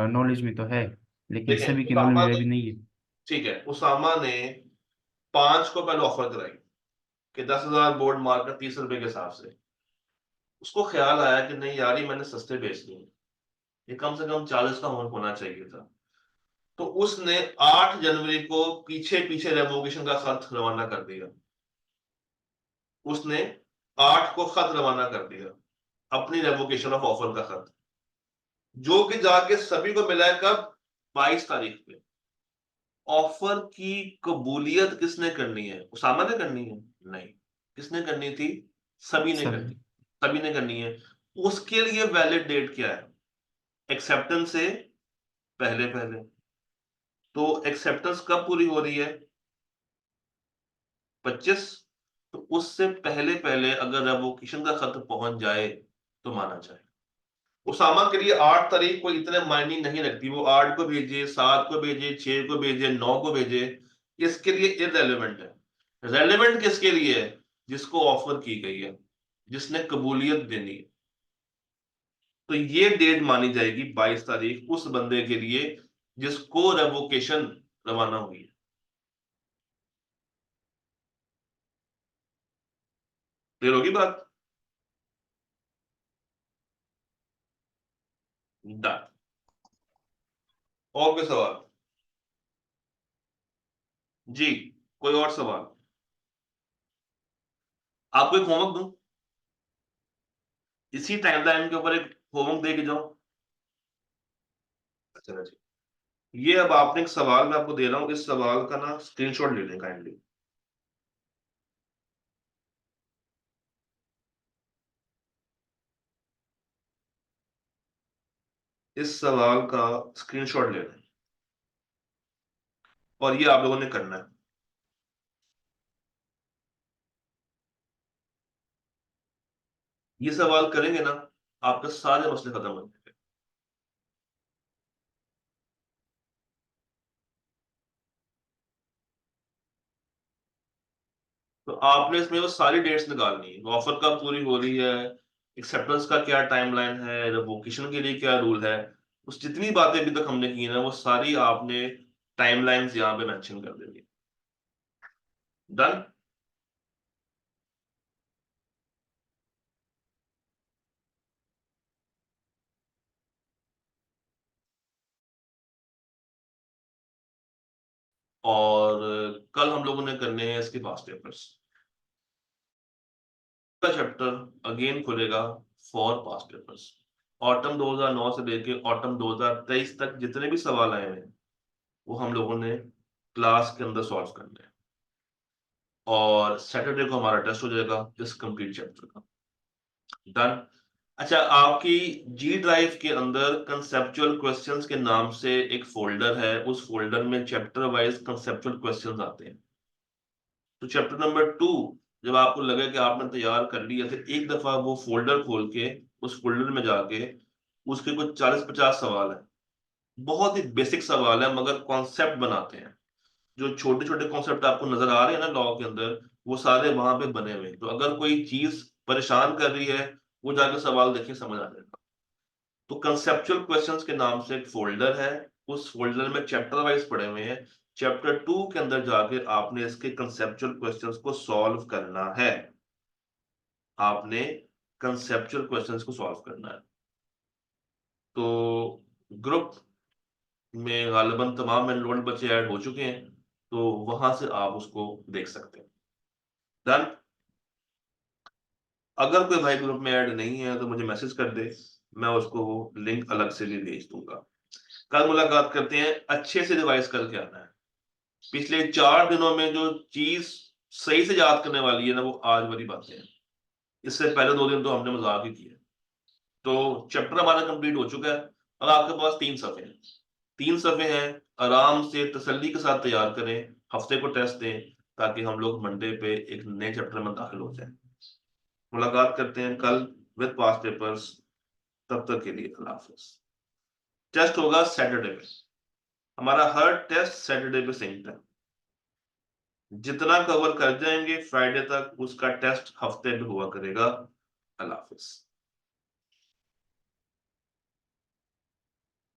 नॉलेज में तो है, लेकिन देखें सभी के नॉलेज उसामा में ने, अभी नहीं है। ठीक है, उसामा ने 5 को पहले ऑफर कराई कि 10,000 बोर्ड मारकर 30 रुपए के हिसाब से। उसको ख्याल आया कि नहीं यार, ये मैंने सस्ते बेचनी है, ये कम से कम 40 का होना चाहिए था। तो उसने 8 जनवरी को पीछे पीछे रेवोकेशन का खत रवाना कर दिया। उसने 8 को खत रवाना कर दिया, अपनी रेवोकेशन ऑफ ऑफर का खत, जो कि जाके सभी को मिला है कब? 22 तारीख पे। ऑफर की कबूलियत किसने करनी है? उसामा ने करनी है? नहीं। किसने करनी थी? सभी ने सब। करनी। सभी ने करनी है। उसके लिए वैलिड डेट क्या है? एक्सेप्टेंस से पहले पहले। तो एक्सेप्टेंस कब पूरी हो रही है? 25। तो उससे पहले पहले अगर रेवोकेशन का खत पहुंच जाए तो माना जाए। उसामा के लिए 8 तारीख को इतने मायने नहीं रखती, वो 8 को भेजे, 7 को भेजे, 6 को भेजे, 9 को भेजे, इसके लिए इररेलेवेंट है। रेलेवेंट किसके लिए है? जिसको ऑफर की गई है, जिसने कबूलियत देनी है। तो ये डेट मानी जाएगी 22 तारीख उस बंदे के लिए जिसको रेवोकेशन रवाना हुई है। क्लियर होगी बात? डन। और कोई सवाल? जी, कोई और सवाल? आपको एक होमवर्क दूं, इसी टाइमलाइन के ऊपर एक होमवर्क दे के जाओ। अच्छा जी। ये अब आपने एक सवाल मैं आपको दे रहा हूं, इस सवाल का ना स्क्रीनशॉट ले लें काइंडली। इस सवाल का स्क्रीनशॉट ले लें, और ये आप लोगों ने करना है। ये सवाल करेंगे ना, आपके सारे मसले खत्म हो जाएंगे। तो आपने इसमें वो सारी डेट्स निकालनी है, ऑफर कब पूरी हो रही है, एक्सेप्टेंस का क्या टाइमलाइन है, रिवोकेशन के लिए क्या रूल है, उस जितनी बातें अभी तक हमने की ना वो सारी आपने टाइमलाइंस यहाँ पे मेंशन कर देनी। डन। और कल हम लोगों ने करने हैं इसके पास्ट पेपर्स का चैप्टर अगेन खुलेगा फॉर पास्ट पेपर्स। ऑटम 2009 से लेके ऑटम 2023 तक जितने भी सवाल आए हैं वो हम लोगों ने क्लास के अंदर सॉल्व करने हैं, और सैटरडे को हमारा टेस्ट हो जाएगा इस कंप्लीट चैप्टर का। डन। अच्छा, आपकी जी ड्राइव के अंदर कंसेप्चुअल क्वेश्चंस के नाम से एक फोल्डर है, उस फोल्डर में चैप्टर वाइज कंसेप्चुअल क्वेश्चंस आते हैं। तो चैप्टर नंबर 2 जब आपको लगे कि आपने तैयार कर लिया, फिर एक दफा वो फोल्डर खोल के उस फोल्डर में जाके उसके कुछ 40-50 सवाल है, बहुत ही बेसिक सवाल है मगर कॉन्सेप्ट बनाते हैं। जो छोटे छोटे कॉन्सेप्ट आपको नजर आ रहे हैं ना लॉ के अंदर, वो सारे वहां पे बने हुए हैं। तो अगर कोई चीज परेशान कर रही है, वो जाके सवाल देखिए, समझ आ जाएगा। तो कंसेप्चुअल क्वेश्चंस के नाम से एक फोल्डर है, उस फोल्डर में चैप्टर वाइज पड़े हुए हैं। चैप्टर 2 के अंदर जाके आपने इसके कंसेप्चुअल क्वेश्चंस को सॉल्व करना है। आपने कंसेप्चुअल क्वेश्चंस को सॉल्व करना है। तो ग्रुप में गालिबन तमाम एनरोल्ड बच्चे ऐड हो चुके हैं, तो वहां से आप उसको देख सकते हैं। डन। अगर कोई भाई ग्रुप में ऐड नहीं है तो मुझे मैसेज कर दे, मैं उसको लिंक अलग से भी भेज दूंगा। कल मुलाकात करते हैं, अच्छे से रिवाइज करके आना है। पिछले 4 दिनों में जो चीज सही से याद करने वाली है ना, वो आज वाली बातें हैं। इससे पहले 2 दिन तो हमने मजाक ही किया। तो चैप्टर हमारा कंप्लीट हो चुका है। अब आपके पास 3 सफ़े हैं, 3 सफ़े हैं। आराम से तसल्ली के साथ तैयार करें, हफ्ते को टेस्ट दें, ताकि हम लोग मंडे पे एक नए चैप्टर में दाखिल हो जाए। मुलाकात करते हैं कल विद पास्ट पेपर्स। तब तक के लिए अल्लाह हाफिज। टेस्ट होगा सैटरडे पे, हमारा हर टेस्ट सैटरडे पे सेम टाइम। जितना कवर कर जाएंगे फ्राइडे तक, उसका टेस्ट हफ्ते में हुआ करेगा। अल्लाह हाफिज।